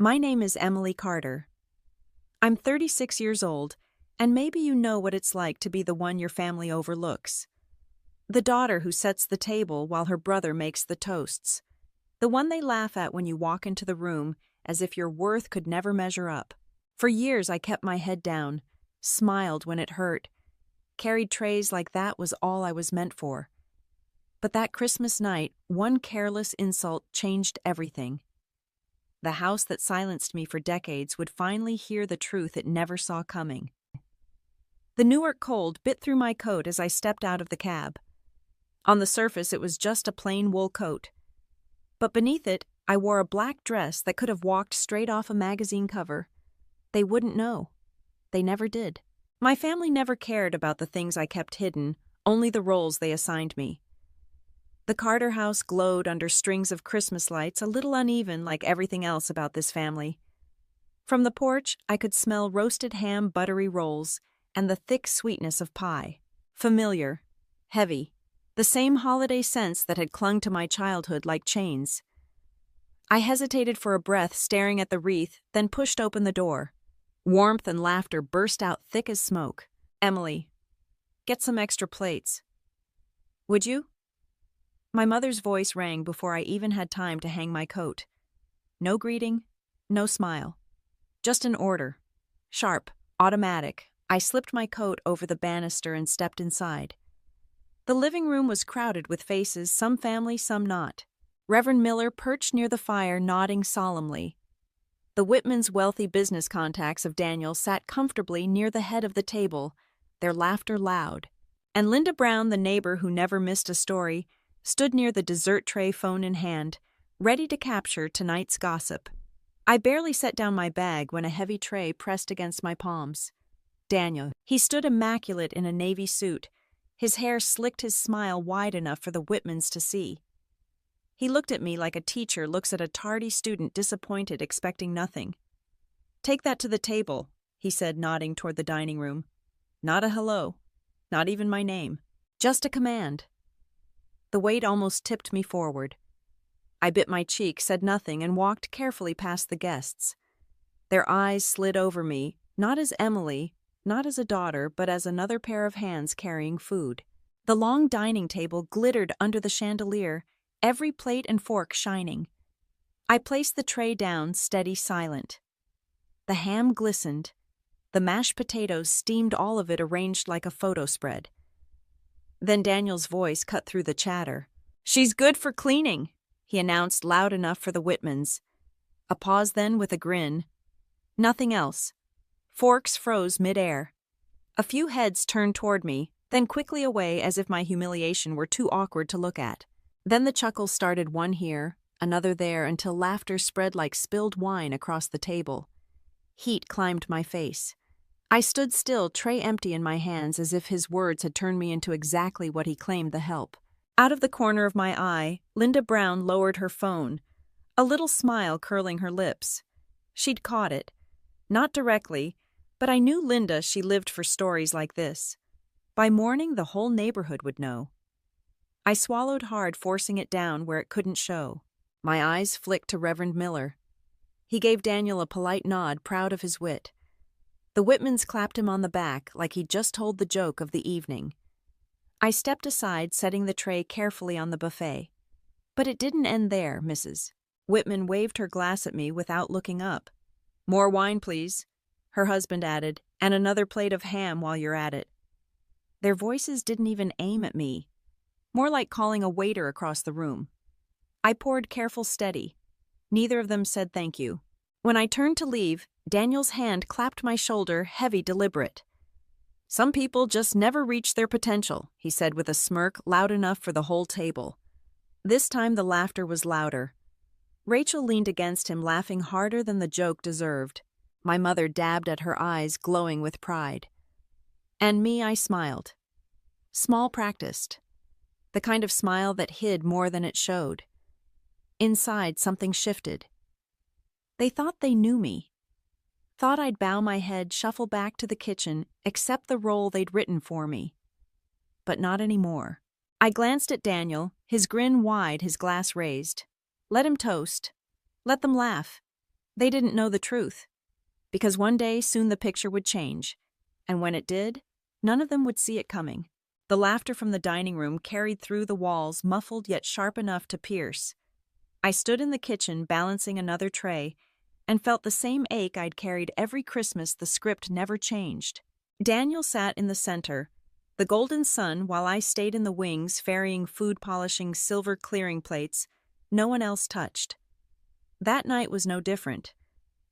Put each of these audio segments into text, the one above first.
My name is Emily Carter. I'm 36 years old, and maybe you know what it's like to be the one your family overlooks. The daughter who sets the table while her brother makes the toasts. The one they laugh at when you walk into the room as if your worth could never measure up. For years I kept my head down, smiled when it hurt, carried trays like that was all I was meant for. But that Christmas night, one careless insult changed everything. The house that silenced me for decades would finally hear the truth it never saw coming. The Newark cold bit through my coat as I stepped out of the cab. On the surface, it was just a plain wool coat. But beneath it, I wore a black dress that could have walked straight off a magazine cover. They wouldn't know. They never did. My family never cared about the things I kept hidden, only the roles they assigned me. The Carter house glowed under strings of Christmas lights, a little uneven like everything else about this family. From the porch, I could smell roasted ham buttery rolls and the thick sweetness of pie. Familiar, heavy, the same holiday scents that had clung to my childhood like chains. I hesitated for a breath staring at the wreath, then pushed open the door. Warmth and laughter burst out thick as smoke. "Emily, get some extra plates. Would you?" My mother's voice rang before I even had time to hang my coat. No greeting, no smile. Just an order. Sharp, automatic. I slipped my coat over the banister and stepped inside. The living room was crowded with faces, some family, some not. Reverend Miller perched near the fire, nodding solemnly. The Whitmans' wealthy business contacts of Daniel sat comfortably near the head of the table, their laughter loud. And Linda Brown, the neighbor who never missed a story, stood near the dessert tray, phone in hand, ready to capture tonight's gossip. I barely set down my bag when a heavy tray pressed against my palms. Daniel. He stood immaculate in a navy suit. His hair slicked, his smile wide enough for the Whitmans to see. He looked at me like a teacher looks at a tardy student disappointed, expecting nothing. "Take that to the table," he said, nodding toward the dining room. Not a hello, not even my name, just a command. The weight almost tipped me forward. I bit my cheek, said nothing, and walked carefully past the guests. Their eyes slid over me, not as Emily, not as a daughter, but as another pair of hands carrying food. The long dining table glittered under the chandelier, every plate and fork shining. I placed the tray down, steady, silent. The ham glistened. The mashed potatoes steamed, all of it arranged like a photo spread. Then Daniel's voice cut through the chatter. "She's good for cleaning," he announced loud enough for the Whitmans. A pause then with a grin. Nothing else. Forks froze mid-air. A few heads turned toward me, then quickly away as if my humiliation were too awkward to look at. Then the chuckles started, one here, another there, until laughter spread like spilled wine across the table. Heat climbed my face. I stood still, tray empty in my hands, as if his words had turned me into exactly what he claimed the help. Out of the corner of my eye, Linda Brown lowered her phone, a little smile curling her lips. She'd caught it. Not directly, but I knew Linda, she lived for stories like this. By morning, the whole neighborhood would know. I swallowed hard, forcing it down where it couldn't show. My eyes flicked to Reverend Miller. He gave Daniel a polite nod, proud of his wit. The Whitmans clapped him on the back like he'd just told the joke of the evening. I stepped aside, setting the tray carefully on the buffet. But it didn't end there, Mrs. Whitman waved her glass at me without looking up. "More wine, please," her husband added, "and another plate of ham while you're at it." Their voices didn't even aim at me, more like calling a waiter across the room. I poured careful, steady. Neither of them said thank you. When I turned to leave, Daniel's hand clapped my shoulder, heavy, deliberate. "Some people just never reach their potential," he said with a smirk loud enough for the whole table. This time the laughter was louder. Rachel leaned against him, laughing harder than the joke deserved. My mother dabbed at her eyes, glowing with pride. And me, I smiled. Small, practiced. The kind of smile that hid more than it showed. Inside, something shifted. They thought they knew me. Thought I'd bow my head, shuffle back to the kitchen, accept the role they'd written for me. But not anymore. I glanced at Daniel, his grin wide, his glass raised. Let him toast. Let them laugh. They didn't know the truth, because one day soon the picture would change, and when it did, none of them would see it coming. The laughter from the dining room carried through the walls, muffled yet sharp enough to pierce. I stood in the kitchen balancing another tray and felt the same ache I'd carried every Christmas. The script never changed. Daniel sat in the center, the golden sun, while I stayed in the wings ferrying food, polishing silver clearing plates no one else touched. That night was no different.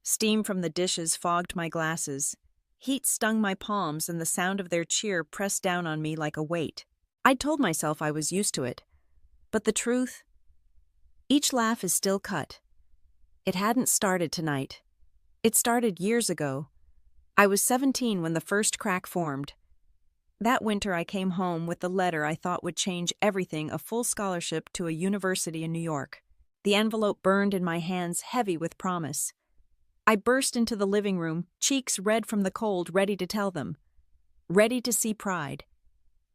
Steam from the dishes fogged my glasses. Heat stung my palms, and the sound of their cheer pressed down on me like a weight. I'd told myself I was used to it. But the truth? Each laugh is still cut. It hadn't started tonight. It started years ago. I was 17 when the first crack formed. That winter I came home with the letter I thought would change everything, a full scholarship to a university in New York. The envelope burned in my hands, heavy with promise. I burst into the living room, cheeks red from the cold, ready to tell them. Ready to see pride.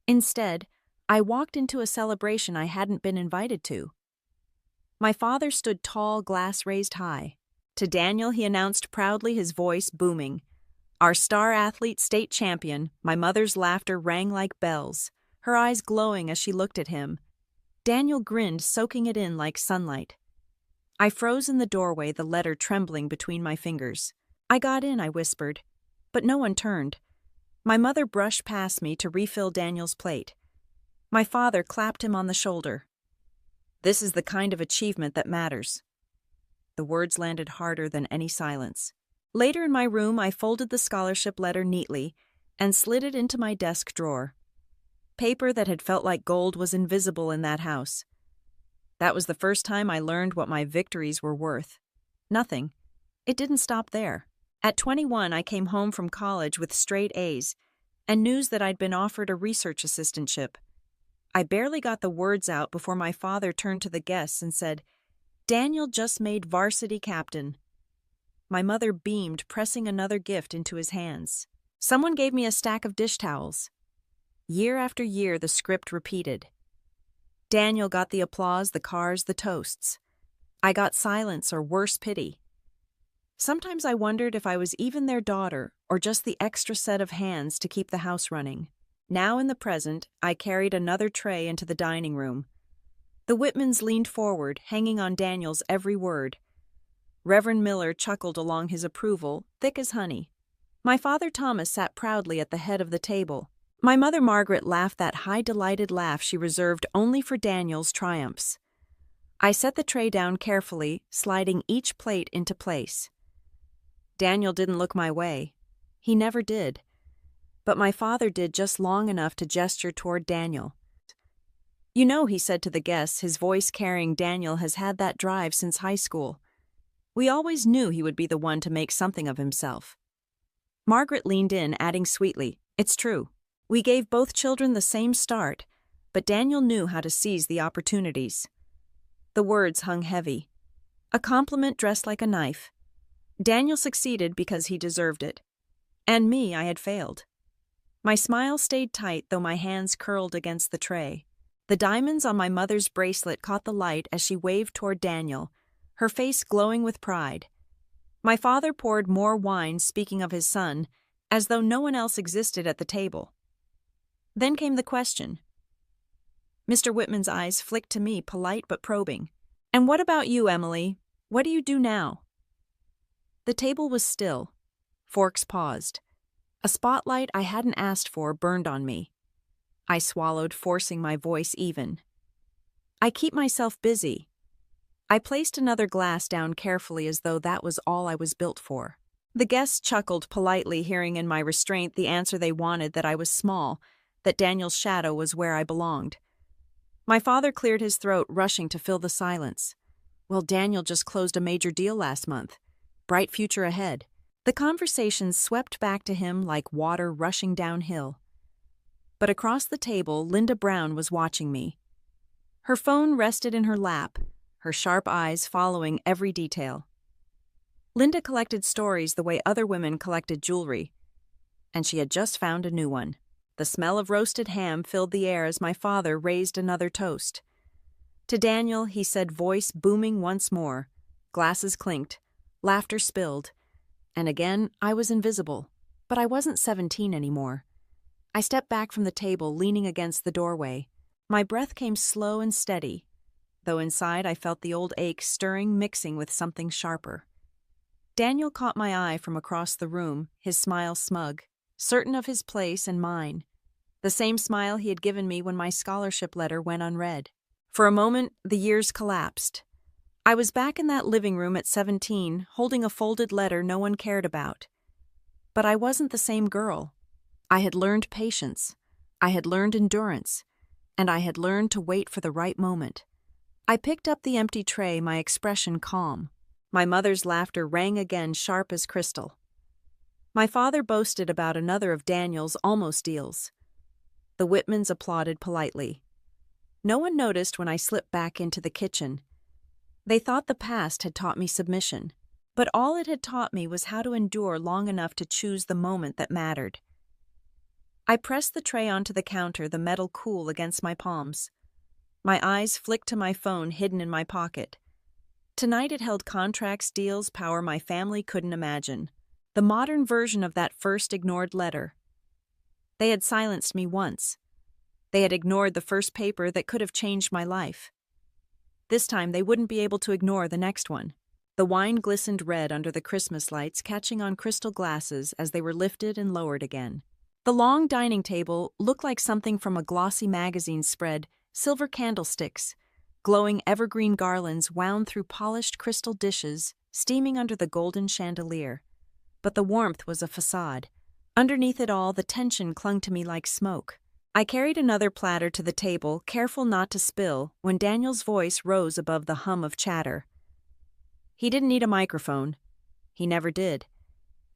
Instead, I walked into a celebration I hadn't been invited to. My father stood tall, glass raised high. To Daniel he announced proudly, his voice booming. Our star athlete, state champion. My mother's laughter rang like bells, her eyes glowing as she looked at him. Daniel grinned, soaking it in like sunlight. I froze in the doorway, the letter trembling between my fingers. I got in, I whispered, but no one turned. My mother brushed past me to refill Daniel's plate. My father clapped him on the shoulder. This is the kind of achievement that matters. The words landed harder than any silence. Later in my room, I folded the scholarship letter neatly and slid it into my desk drawer. Paper that had felt like gold was invisible in that house. That was the first time I learned what my victories were worth. Nothing. It didn't stop there. At 21, I came home from college with straight A's and news that I'd been offered a research assistantship. I barely got the words out before my father turned to the guests and said, "Daniel just made varsity captain." My mother beamed, pressing another gift into his hands. Someone gave me a stack of dish towels. Year after year, the script repeated. Daniel got the applause, the cars, the toasts. I got silence or worse, pity. Sometimes I wondered if I was even their daughter or just the extra set of hands to keep the house running. Now in the present, I carried another tray into the dining room. The Whitmans leaned forward, hanging on Daniel's every word. Reverend Miller chuckled along his approval, thick as honey. My father Thomas sat proudly at the head of the table. My mother Margaret laughed that high, delighted laugh she reserved only for Daniel's triumphs. I set the tray down carefully, sliding each plate into place. Daniel didn't look my way. He never did. But my father did just long enough to gesture toward Daniel. "You know," he said to the guests, his voice carrying, "Daniel has had that drive since high school. We always knew he would be the one to make something of himself." Margaret leaned in, adding sweetly, "It's true. We gave both children the same start, but Daniel knew how to seize the opportunities." The words hung heavy. A compliment dressed like a knife. Daniel succeeded because he deserved it. And me, I had failed. My smile stayed tight, though my hands curled against the tray. The diamonds on my mother's bracelet caught the light as she waved toward Daniel, her face glowing with pride. My father poured more wine, speaking of his son, as though no one else existed at the table. Then came the question. Mr. Whitman's eyes flicked to me, polite but probing. "And what about you, Emily? What do you do now?" The table was still. Forks paused. A spotlight I hadn't asked for burned on me. I swallowed, forcing my voice even. "I keep myself busy." I placed another glass down carefully as though that was all I was built for. The guests chuckled politely, hearing in my restraint the answer they wanted, that I was small, that Daniel's shadow was where I belonged. My father cleared his throat, rushing to fill the silence. "Well, Daniel just closed a major deal last month. Bright future ahead." The conversation swept back to him like water rushing downhill. But across the table, Linda Brown was watching me. Her phone rested in her lap, her sharp eyes following every detail. Linda collected stories the way other women collected jewelry, and she had just found a new one. The smell of roasted ham filled the air as my father raised another toast. To Daniel, he said, voice booming once more. Glasses clinked. Laughter spilled. And again, I was invisible. But I wasn't 17 anymore. I stepped back from the table, leaning against the doorway. My breath came slow and steady, though inside I felt the old ache stirring, mixing with something sharper. Daniel caught my eye from across the room, his smile smug, certain of his place and mine. The same smile he had given me when my scholarship letter went unread. For a moment, the years collapsed. I was back in that living room at 17, holding a folded letter no one cared about. But I wasn't the same girl. I had learned patience. I had learned endurance. And I had learned to wait for the right moment. I picked up the empty tray, my expression calm. My mother's laughter rang again, sharp as crystal. My father boasted about another of Daniel's almost deals. The Whitmans applauded politely. No one noticed when I slipped back into the kitchen. They thought the past had taught me submission, but all it had taught me was how to endure long enough to choose the moment that mattered. I pressed the tray onto the counter, the metal cool against my palms. My eyes flicked to my phone hidden in my pocket. Tonight it held contracts, deals, power my family couldn't imagine. The modern version of that first ignored letter. They had silenced me once. They had ignored the first paper that could have changed my life. This time they wouldn't be able to ignore the next one. The wine glistened red under the Christmas lights, catching on crystal glasses as they were lifted and lowered again. The long dining table looked like something from a glossy magazine spread, silver candlesticks, glowing evergreen garlands wound through polished crystal dishes, steaming under the golden chandelier. But the warmth was a facade. Underneath it all, the tension clung to me like smoke. I carried another platter to the table, careful not to spill, when Daniel's voice rose above the hum of chatter. He didn't need a microphone. He never did.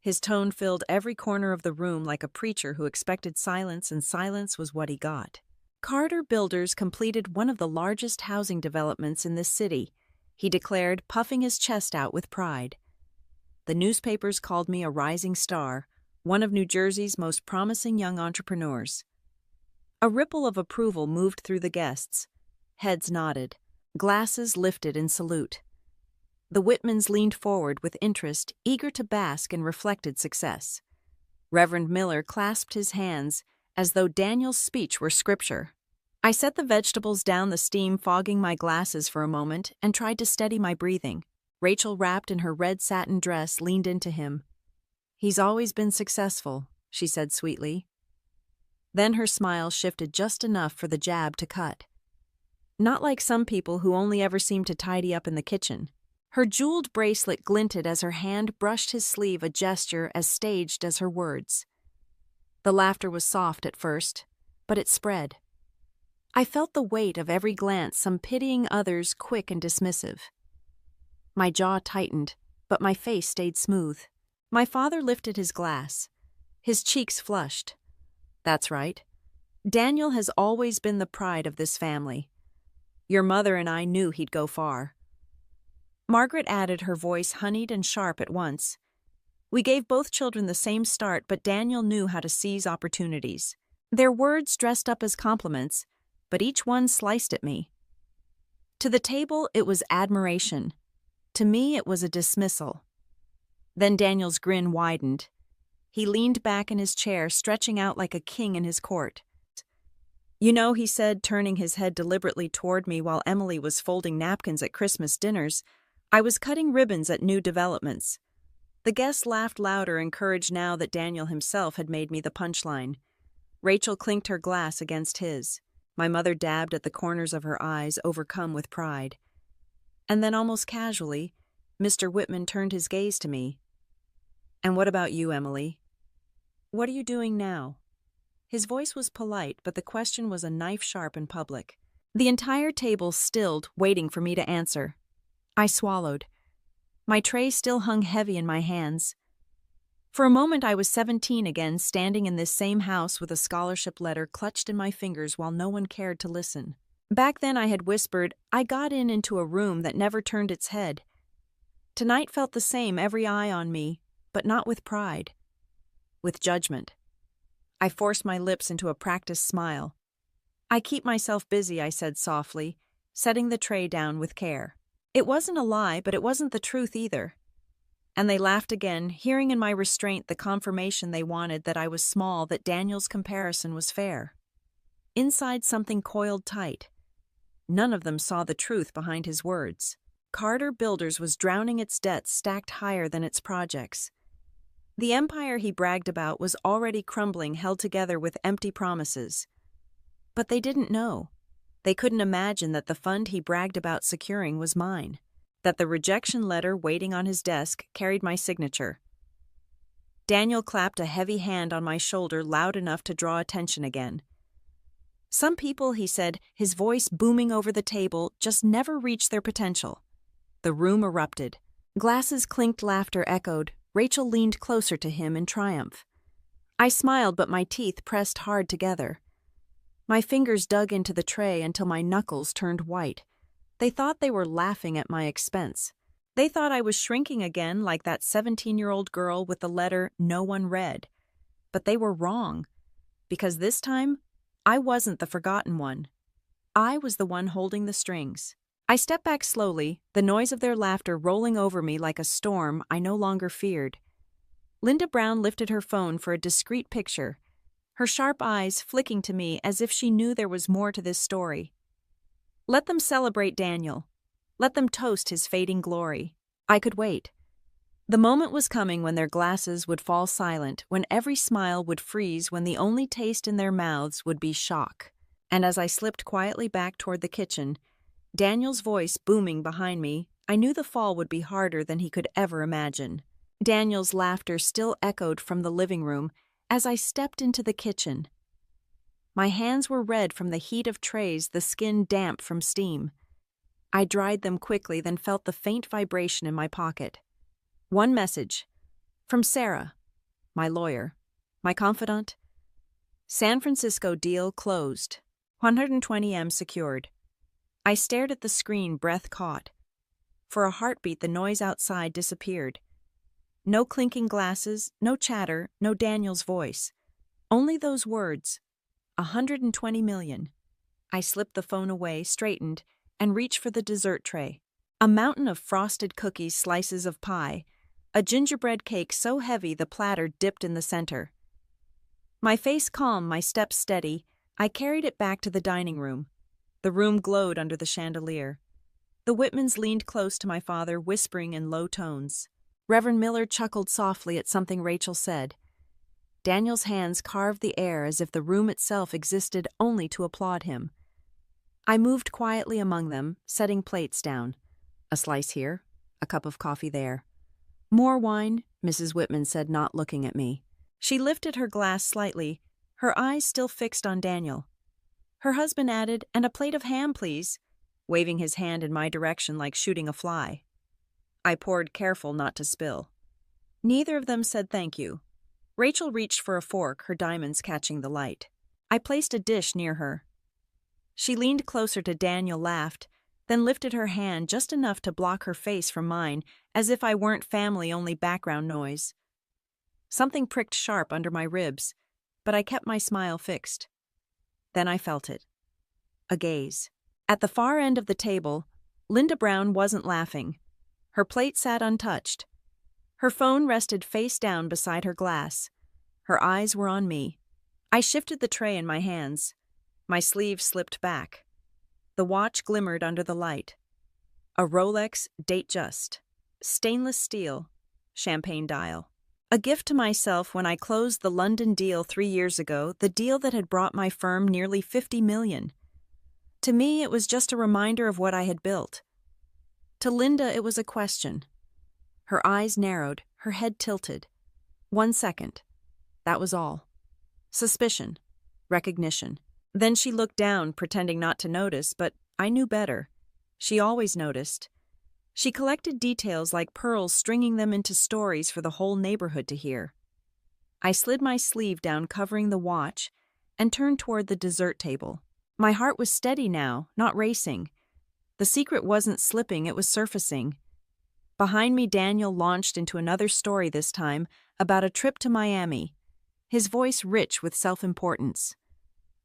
His tone filled every corner of the room like a preacher who expected silence, and silence was what he got. Carter Builders completed one of the largest housing developments in this city, he declared, puffing his chest out with pride. The newspapers called me a rising star, one of New Jersey's most promising young entrepreneurs. A ripple of approval moved through the guests. Heads nodded. Glasses lifted in salute. The Whitmans leaned forward with interest, eager to bask in reflected success. Reverend Miller clasped his hands as though Daniel's speech were scripture. I set the vegetables down, the steam fogging my glasses for a moment, and tried to steady my breathing. Rachel, wrapped in her red satin dress, leaned into him. "He's always been successful," she said sweetly. Then her smile shifted just enough for the jab to cut. Not like some people who only ever seem to tidy up in the kitchen. Her jeweled bracelet glinted as her hand brushed his sleeve, a gesture as staged as her words. The laughter was soft at first, but it spread. I felt the weight of every glance, some pitying, others quick and dismissive. My jaw tightened, but my face stayed smooth. My father lifted his glass. His cheeks flushed. "That's right. Daniel has always been the pride of this family. Your mother and I knew he'd go far." Margaret added, her voice honeyed and sharp at once. "We gave both children the same start, but Daniel knew how to seize opportunities." Their words dressed up as compliments, but each one sliced at me. To the table, it was admiration. To me, it was a dismissal. Then Daniel's grin widened. He leaned back in his chair, stretching out like a king in his court. "You know," he said, turning his head deliberately toward me while Emily was folding napkins at Christmas dinners, "I was cutting ribbons at new developments." The guests laughed louder, encouraged now that Daniel himself had made me the punchline. Rachel clinked her glass against his. My mother dabbed at the corners of her eyes, overcome with pride. And then, almost casually, Mr. Whitman turned his gaze to me. "And what about you, Emily? What are you doing now?" His voice was polite, but the question was a knife sharp in public. The entire table stilled, waiting for me to answer. I swallowed. My tray still hung heavy in my hands. For a moment I was 17 again, standing in this same house with a scholarship letter clutched in my fingers while no one cared to listen. Back then I had whispered, I got into a room that never turned its head. Tonight felt the same, every eye on me, but not with pride. With judgment. I forced my lips into a practiced smile. "I keep myself busy," I said softly, setting the tray down with care. It wasn't a lie, but it wasn't the truth either. And they laughed again, hearing in my restraint the confirmation they wanted that I was small, that Daniel's comparison was fair. Inside, something coiled tight. None of them saw the truth behind his words. Carter Builders was drowning its debts stacked higher than its projects. The empire he bragged about was already crumbling, held together with empty promises. But they didn't know. They couldn't imagine that the fund he bragged about securing was mine, that the rejection letter waiting on his desk carried my signature. Daniel clapped a heavy hand on my shoulder loud enough to draw attention again. Some people, he said, his voice booming over the table, just never reached their potential. The room erupted. Glasses clinked, laughter echoed. Rachel leaned closer to him in triumph. I smiled, but my teeth pressed hard together. My fingers dug into the tray until my knuckles turned white. They thought they were laughing at my expense. They thought I was shrinking again like that 17-year-old girl with the letter no one read. But they were wrong, because this time, I wasn't the forgotten one. I was the one holding the strings. I stepped back slowly, the noise of their laughter rolling over me like a storm I no longer feared. Linda Brown lifted her phone for a discreet picture, her sharp eyes flicking to me as if she knew there was more to this story. Let them celebrate Daniel. Let them toast his fading glory. I could wait. The moment was coming when their glasses would fall silent, when every smile would freeze, when the only taste in their mouths would be shock. And as I slipped quietly back toward the kitchen, Daniel's voice booming behind me, I knew the fall would be harder than he could ever imagine. Daniel's laughter still echoed from the living room as I stepped into the kitchen. My hands were red from the heat of trays, the skin damp from steam. I dried them quickly, then felt the faint vibration in my pocket. One message. From Sarah, my lawyer, my confidant. San Francisco deal closed. 120M secured. I stared at the screen, breath caught. For a heartbeat, the noise outside disappeared. No clinking glasses, no chatter, no Daniel's voice. Only those words. 120 million. I slipped the phone away, straightened, and reached for the dessert tray. A mountain of frosted cookies, slices of pie, a gingerbread cake so heavy the platter dipped in the center. My face calm, my steps steady, I carried it back to the dining room. The room glowed under the chandelier. The Whitmans leaned close to my father, whispering in low tones. Reverend Miller chuckled softly at something Rachel said. Daniel's hands carved the air as if the room itself existed only to applaud him. I moved quietly among them, setting plates down. A slice here, a cup of coffee there. More wine, Mrs. Whitman said, not looking at me. She lifted her glass slightly, her eyes still fixed on Daniel. Her husband added, "And a plate of ham, please," waving his hand in my direction like shooting a fly. I poured, careful not to spill. Neither of them said thank you. Rachel reached for a fork, her diamonds catching the light. I placed a dish near her. She leaned closer to Daniel, laughed, then lifted her hand just enough to block her face from mine, as if I weren't family, only background noise. Something pricked sharp under my ribs, but I kept my smile fixed. Then I felt it. A gaze. At the far end of the table, Linda Brown wasn't laughing. Her plate sat untouched. Her phone rested face down beside her glass. Her eyes were on me. I shifted the tray in my hands. My sleeve slipped back. The watch glimmered under the light. A Rolex, date just. Stainless steel, champagne dial. A gift to myself when I closed the London deal 3 years ago, the deal that had brought my firm nearly 50 million. To me, it was just a reminder of what I had built. To Linda, it was a question. Her eyes narrowed, her head tilted. 1 second. That was all. Suspicion. Recognition. Then she looked down, pretending not to notice, but I knew better. She always noticed. She collected details like pearls, stringing them into stories for the whole neighborhood to hear. I slid my sleeve down, covering the watch, and turned toward the dessert table. My heart was steady now, not racing. The secret wasn't slipping, it was surfacing. Behind me, Daniel launched into another story this time, about a trip to Miami, his voice rich with self-importance.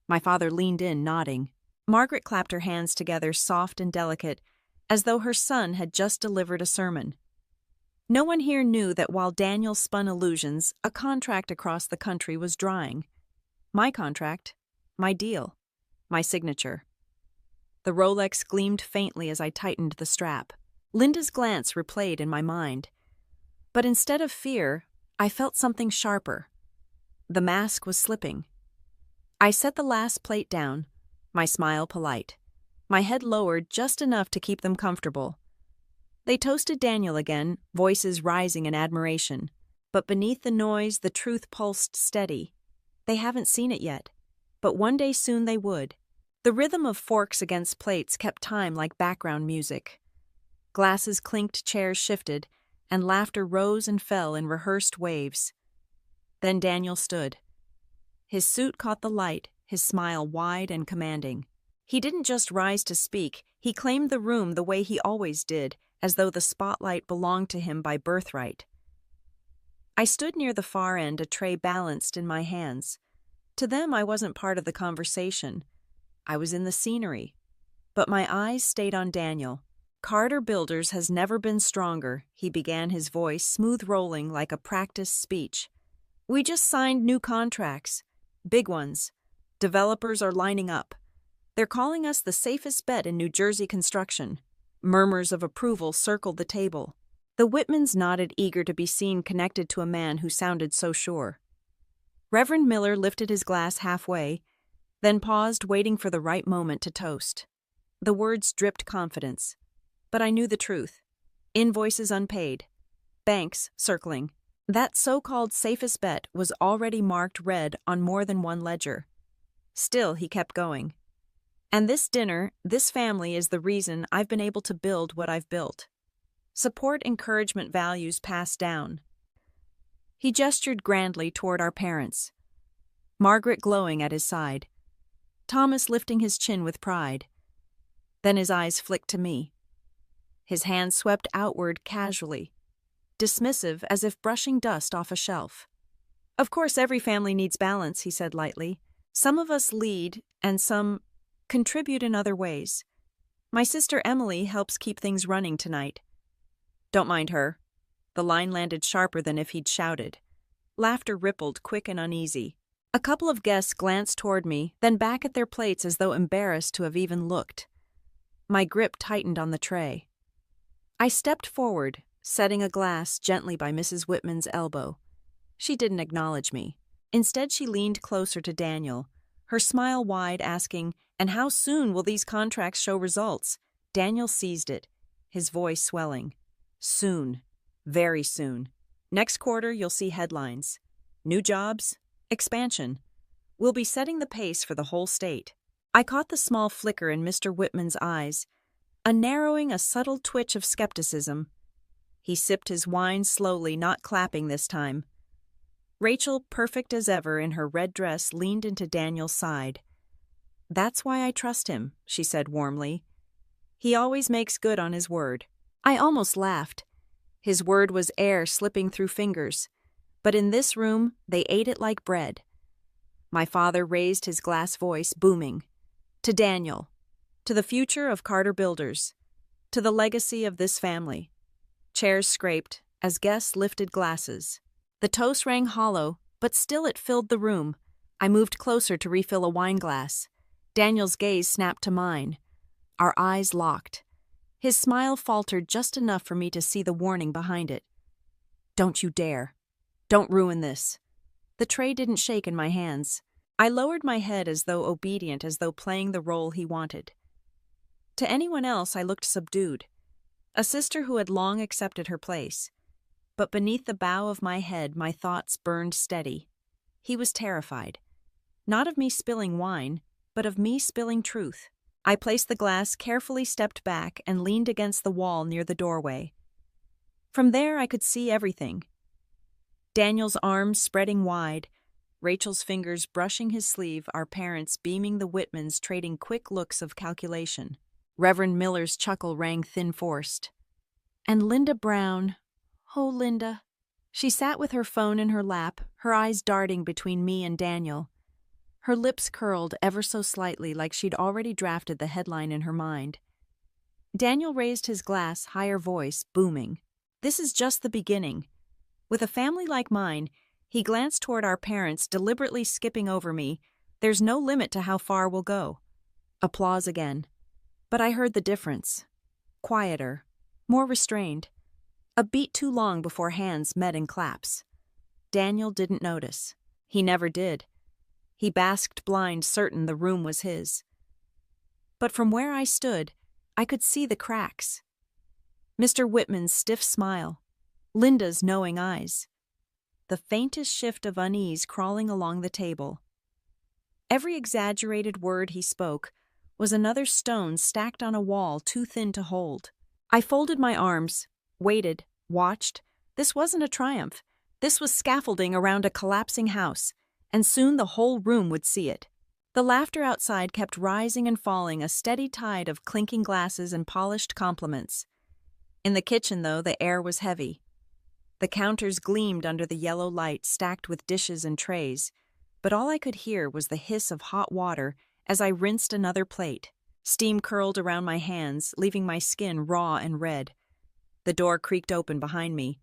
My father leaned in, nodding. Margaret clapped her hands together, soft and delicate, as though her son had just delivered a sermon. No one here knew that while Daniel spun illusions, a contract across the country was drying. My contract, my deal, my signature. The Rolex gleamed faintly as I tightened the strap. Linda's glance replayed in my mind. But instead of fear, I felt something sharper. The mask was slipping. I set the last plate down, my smile polite, my head lowered just enough to keep them comfortable. They toasted Daniel again, voices rising in admiration. But beneath the noise, the truth pulsed steady. They haven't seen it yet, but one day soon they would. The rhythm of forks against plates kept time like background music. Glasses clinked, chairs shifted, and laughter rose and fell in rehearsed waves. Then Daniel stood. His suit caught the light, his smile wide and commanding. He didn't just rise to speak, he claimed the room the way he always did, as though the spotlight belonged to him by birthright. I stood near the far end, a tray balanced in my hands. To them, I wasn't part of the conversation. I was in the scenery. But my eyes stayed on Daniel. Carter Builders has never been stronger, he began, his voice smooth rolling like a practiced speech. We just signed new contracts. Big ones. Developers are lining up. They're calling us the safest bet in New Jersey construction. Murmurs of approval circled the table. The Whitmans nodded, eager to be seen connected to a man who sounded so sure. Reverend Miller lifted his glass halfway, then paused, waiting for the right moment to toast. The words dripped confidence. But I knew the truth. Invoices unpaid. Banks circling. That so-called safest bet was already marked red on more than one ledger. Still, he kept going. And this dinner, this family is the reason I've been able to build what I've built. Support, encouragement, values passed down. He gestured grandly toward our parents. Margaret glowing at his side. Thomas lifting his chin with pride. Then his eyes flicked to me. His hand swept outward casually, dismissive as if brushing dust off a shelf. Of course, every family needs balance, he said lightly. Some of us lead, and some contribute in other ways. My sister Emily helps keep things running tonight. Don't mind her. The line landed sharper than if he'd shouted. Laughter rippled, quick and uneasy. A couple of guests glanced toward me, then back at their plates as though embarrassed to have even looked. My grip tightened on the tray. I stepped forward, setting a glass gently by Mrs. Whitman's elbow. She didn't acknowledge me. Instead, she leaned closer to Daniel, her smile wide, asking, "And how soon will these contracts show results?" Daniel seized it, his voice swelling. Soon. Very soon. Next quarter, you'll see headlines. New jobs. Expansion. We'll be setting the pace for the whole state. I caught the small flicker in Mr. Whitman's eyes, a narrowing, a subtle twitch of skepticism. He sipped his wine slowly, not clapping this time. Rachel, perfect as ever in her red dress, leaned into Daniel's side. That's why I trust him, she said warmly. He always makes good on his word. I almost laughed. His word was air slipping through fingers. But in this room, they ate it like bread. My father raised his glass voice, booming. To Daniel. To the future of Carter Builders. To the legacy of this family. Chairs scraped as guests lifted glasses. The toast rang hollow, but still it filled the room. I moved closer to refill a wine glass. Daniel's gaze snapped to mine. Our eyes locked. His smile faltered just enough for me to see the warning behind it. Don't you dare. Don't ruin this. The tray didn't shake in my hands. I lowered my head as though obedient, as though playing the role he wanted. To anyone else, I looked subdued. A sister who had long accepted her place. But beneath the bow of my head, my thoughts burned steady. He was terrified. Not of me spilling wine, but of me spilling truth. I placed the glass, carefully stepped back, and leaned against the wall near the doorway. From there, I could see everything. Daniel's arms spreading wide, Rachel's fingers brushing his sleeve, our parents beaming, the Whitmans trading quick looks of calculation. Reverend Miller's chuckle rang thin-forced. And Linda Brown, oh, Linda. She sat with her phone in her lap, her eyes darting between me and Daniel. Her lips curled ever so slightly, like she'd already drafted the headline in her mind. Daniel raised his glass, higher voice booming. This is just the beginning. With a family like mine, he glanced toward our parents, deliberately skipping over me. There's no limit to how far we'll go. Applause again. But I heard the difference. Quieter, more restrained. A beat too long before hands met in claps. Daniel didn't notice. He never did. He basked blind, certain the room was his. But from where I stood, I could see the cracks. Mr. Whitman's stiff smile, Linda's knowing eyes, the faintest shift of unease crawling along the table. Every exaggerated word he spoke was another stone stacked on a wall too thin to hold. I folded my arms, waited, watched. This wasn't a triumph. This was scaffolding around a collapsing house, and soon the whole room would see it. The laughter outside kept rising and falling, a steady tide of clinking glasses and polished compliments. In the kitchen, though, the air was heavy. The counters gleamed under the yellow light stacked with dishes and trays, but all I could hear was the hiss of hot water as I rinsed another plate. Steam curled around my hands, leaving my skin raw and red. The door creaked open behind me.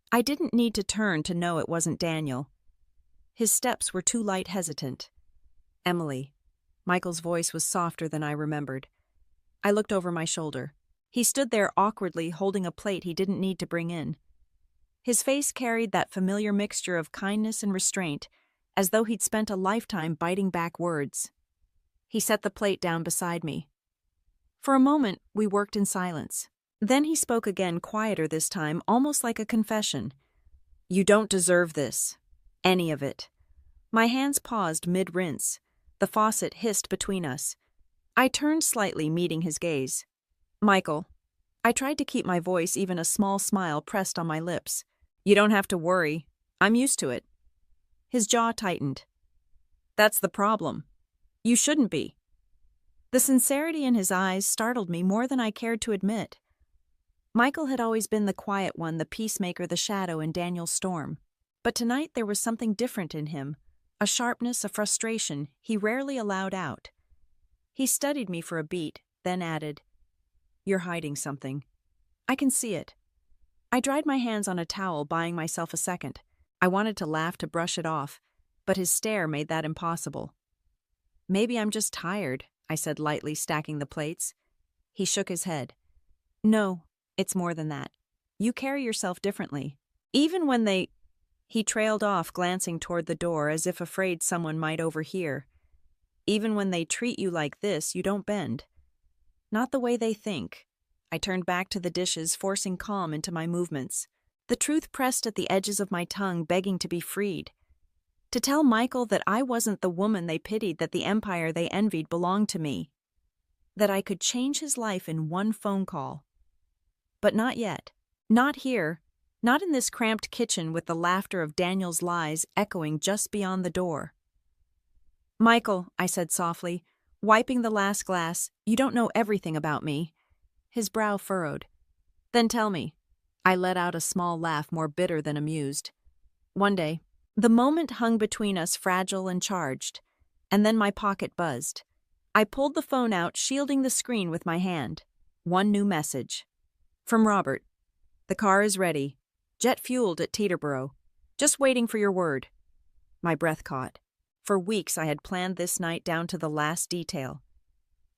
I didn't need to turn to know it wasn't Daniel. His steps were too light, hesitant. Emily. Michael's voice was softer than I remembered. I looked over my shoulder. He stood there awkwardly, holding a plate he didn't need to bring in. His face carried that familiar mixture of kindness and restraint, as though he'd spent a lifetime biting back words. He set the plate down beside me. For a moment, we worked in silence. Then he spoke again, quieter this time, almost like a confession. "You don't deserve this. Any of it." My hands paused mid-rinse. The faucet hissed between us. I turned slightly, meeting his gaze. "Michael." I tried to keep my voice, even a small smile pressed on my lips. "You don't have to worry. I'm used to it." His jaw tightened. "That's the problem. You shouldn't be." The sincerity in his eyes startled me more than I cared to admit. Michael had always been the quiet one, the peacemaker, the shadow in Daniel's storm. But tonight there was something different in him, a sharpness, a frustration he rarely allowed out. He studied me for a beat, then added, "You're hiding something. I can see it." I dried my hands on a towel, buying myself a second. I wanted to laugh to brush it off, but his stare made that impossible. "Maybe I'm just tired," I said lightly, stacking the plates. He shook his head. "No, it's more than that. You carry yourself differently. Even when they—" He trailed off, glancing toward the door as if afraid someone might overhear. "Even when they treat you like this, you don't bend. Not the way they think." I turned back to the dishes, forcing calm into my movements. The truth pressed at the edges of my tongue, begging to be freed. To tell Michael that I wasn't the woman they pitied, that the empire they envied belonged to me. That I could change his life in one phone call. But not yet. Not here. Not in this cramped kitchen with the laughter of Daniel's lies echoing just beyond the door. "Michael," I said softly, wiping the last glass, "you don't know everything about me." His brow furrowed. "Then tell me." I let out a small laugh, more bitter than amused. "One day." The moment hung between us, fragile and charged, and then my pocket buzzed. I pulled the phone out, shielding the screen with my hand. One new message. From Robert. "The car is ready. Jet-fueled at Teterboro. Just waiting for your word." My breath caught. For weeks I had planned this night down to the last detail.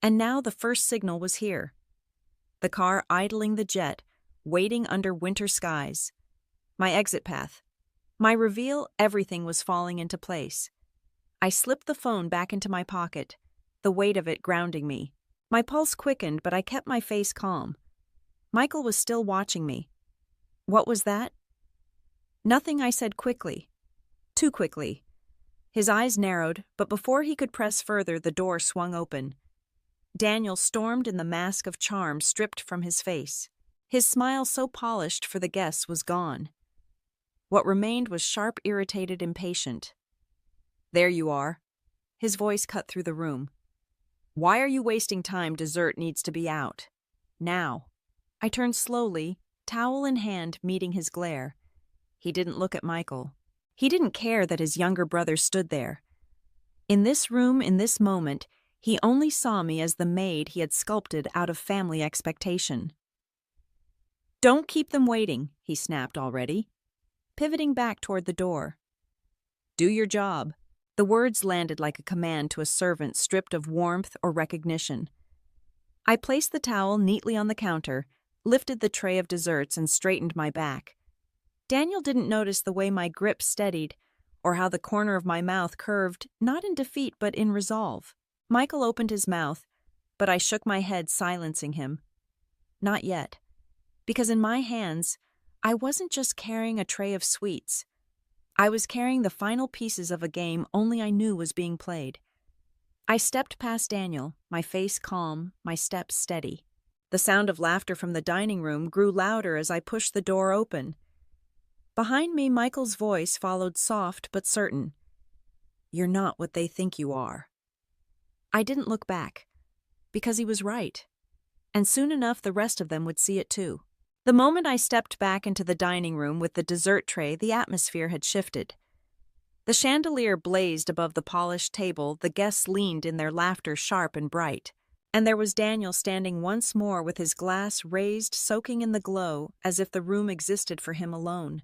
And now the first signal was here. The car idling the jet, waiting under winter skies. My exit path. My reveal, everything was falling into place. I slipped the phone back into my pocket, the weight of it grounding me. My pulse quickened, but I kept my face calm. Michael was still watching me. "What was that?" "Nothing," I said quickly. Too quickly. His eyes narrowed, but before he could press further, the door swung open. Daniel stormed in the mask of charm stripped from his face. His smile, so polished for the guests, was gone. What remained was sharp, irritated, impatient. "There you are." His voice cut through the room. "Why are you wasting time? Dessert needs to be out. Now." I turned slowly, towel in hand, meeting his glare. He didn't look at Michael. He didn't care that his younger brother stood there. In this room, in this moment, he only saw me as the maid he had sculpted out of family expectation. Don't keep them waiting, he snapped already, pivoting back toward the door. Do your job. The words landed like a command to a servant stripped of warmth or recognition. I placed the towel neatly on the counter, lifted the tray of desserts, and straightened my back. Daniel didn't notice the way my grip steadied, or how the corner of my mouth curved, not in defeat but in resolve. Michael opened his mouth, but I shook my head, silencing him. Not yet. Because in my hands, I wasn't just carrying a tray of sweets. I was carrying the final pieces of a game only I knew was being played. I stepped past Daniel, my face calm, my steps steady. The sound of laughter from the dining room grew louder as I pushed the door open. Behind me, Michael's voice followed, soft but certain. You're not what they think you are. I didn't look back, because he was right. And soon enough the rest of them would see it too. The moment I stepped back into the dining room with the dessert tray, the atmosphere had shifted. The chandelier blazed above the polished table, the guests leaned in their laughter sharp and bright. And there was Daniel standing once more with his glass raised, soaking in the glow, as if the room existed for him alone.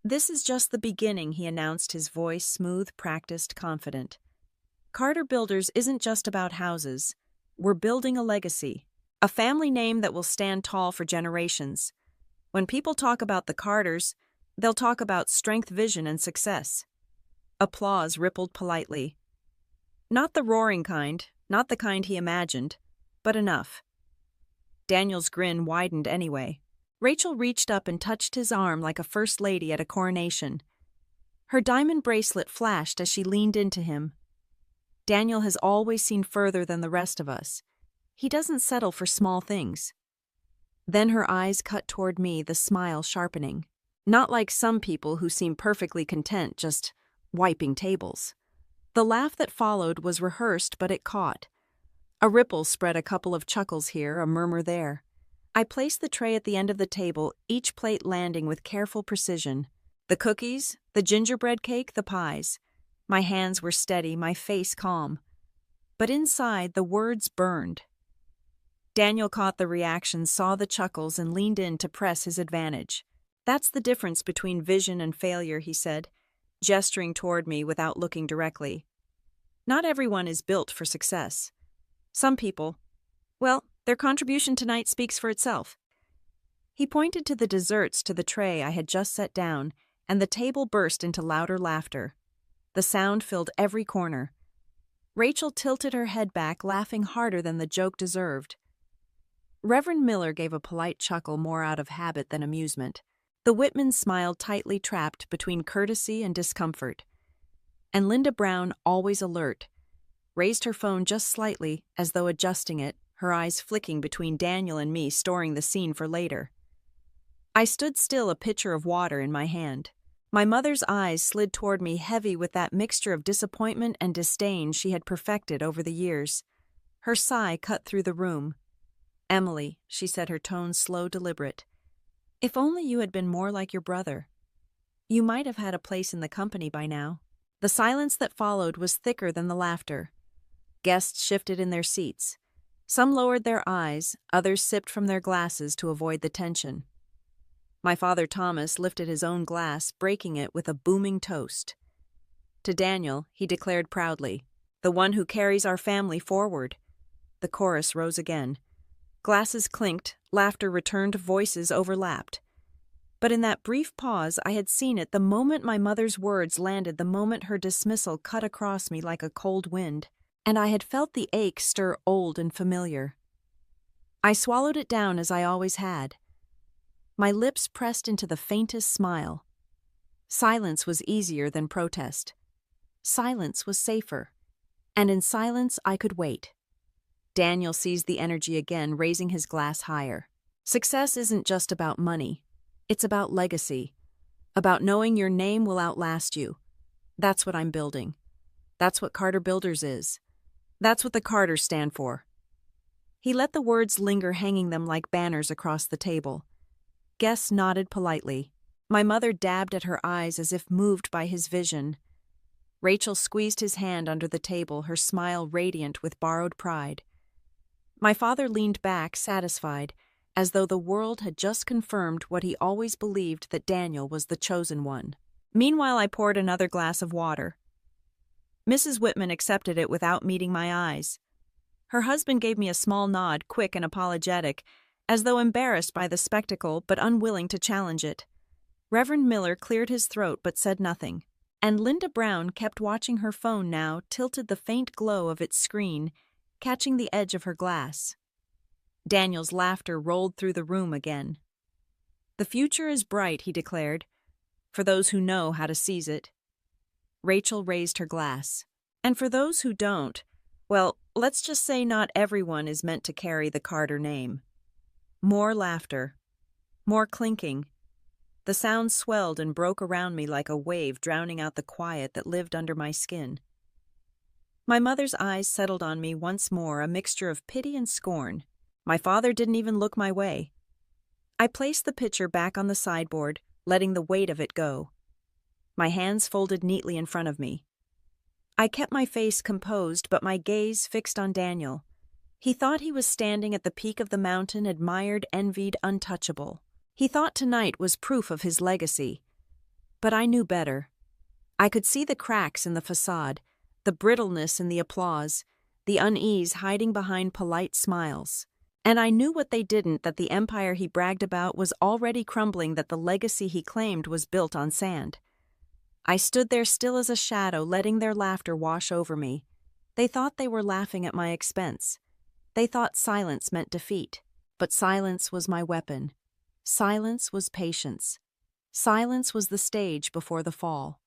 This is just the beginning, he announced, his voice smooth, practiced, confident. Carter Builders isn't just about houses. We're building a legacy, a family name that will stand tall for generations. When people talk about the Carters, they'll talk about strength, vision, and success. Applause rippled politely. Not the roaring kind, not the kind he imagined, but enough. Daniel's grin widened anyway. Rachel reached up and touched his arm like a first lady at a coronation. Her diamond bracelet flashed as she leaned into him. Daniel has always seen further than the rest of us. He doesn't settle for small things. Then her eyes cut toward me, the smile sharpening. Not like some people who seem perfectly content just wiping tables. The laugh that followed was rehearsed, but it caught. A ripple spread, a couple of chuckles here, a murmur there. I placed the tray at the end of the table, each plate landing with careful precision. The cookies, the gingerbread cake, the pies. My hands were steady, my face calm. But inside, the words burned. Daniel caught the reaction, saw the chuckles, and leaned in to press his advantage. That's the difference between vision and failure, he said, gesturing toward me without looking directly. Not everyone is built for success. Some people, well, their contribution tonight speaks for itself. He pointed to the desserts to the tray I had just set down, and the table burst into louder laughter. The sound filled every corner. Rachel tilted her head back, laughing harder than the joke deserved. Reverend Miller gave a polite chuckle, more out of habit than amusement. The Whitmans smiled, tightly trapped between courtesy and discomfort. And Linda Brown, always alert, raised her phone just slightly, as though adjusting it, her eyes flicking between Daniel and me, storing the scene for later. I stood still, a pitcher of water in my hand. My mother's eyes slid toward me, heavy with that mixture of disappointment and disdain she had perfected over the years. Her sigh cut through the room. Emily, she said, her tone slow, deliberate. If only you had been more like your brother. You might have had a place in the company by now. The silence that followed was thicker than the laughter. Guests shifted in their seats. Some lowered their eyes, others sipped from their glasses to avoid the tension. My father Thomas lifted his own glass, breaking it with a booming toast. To Daniel, he declared proudly, "The one who carries our family forward." The chorus rose again. Glasses clinked, laughter returned, voices overlapped. But in that brief pause, I had seen it the moment my mother's words landed, the moment her dismissal cut across me like a cold wind, and I had felt the ache stir old and familiar. I swallowed it down as I always had. My lips pressed into the faintest smile. Silence was easier than protest. Silence was safer. And in silence, I could wait. Daniel seized the energy again, raising his glass higher. Success isn't just about money. It's about legacy. About knowing your name will outlast you. That's what I'm building. That's what Carter Builders is. That's what the Carters stand for. He let the words linger, hanging them like banners across the table. Guests nodded politely. My mother dabbed at her eyes as if moved by his vision. Rachel squeezed his hand under the table, her smile radiant with borrowed pride. My father leaned back, satisfied, as though the world had just confirmed what he always believed, that Daniel was the chosen one. Meanwhile, I poured another glass of water. Mrs. Whitman accepted it without meeting my eyes. Her husband gave me a small nod, quick and apologetic, as though embarrassed by the spectacle but unwilling to challenge it. Reverend Miller cleared his throat but said nothing, and Linda Brown kept watching her phone, now tilted the faint glow of its screen, catching the edge of her glass. Daniel's laughter rolled through the room again. "The future is bright," he declared, "for those who know how to seize it." Rachel raised her glass. "And for those who don't, well, let's just say not everyone is meant to carry the Carter name." More laughter. More clinking. The sound swelled and broke around me like a wave, drowning out the quiet that lived under my skin. My mother's eyes settled on me once more, a mixture of pity and scorn. My father didn't even look my way. I placed the pitcher back on the sideboard, letting the weight of it go. My hands folded neatly in front of me. I kept my face composed, but my gaze fixed on Daniel. He thought he was standing at the peak of the mountain, admired, envied, untouchable. He thought tonight was proof of his legacy. But I knew better. I could see the cracks in the facade, the brittleness in the applause, the unease hiding behind polite smiles. And I knew what they didn't, that the empire he bragged about was already crumbling, that the legacy he claimed was built on sand. I stood there still as a shadow, letting their laughter wash over me. They thought they were laughing at my expense. They thought silence meant defeat. But silence was my weapon. Silence was patience. Silence was the stage before the fall.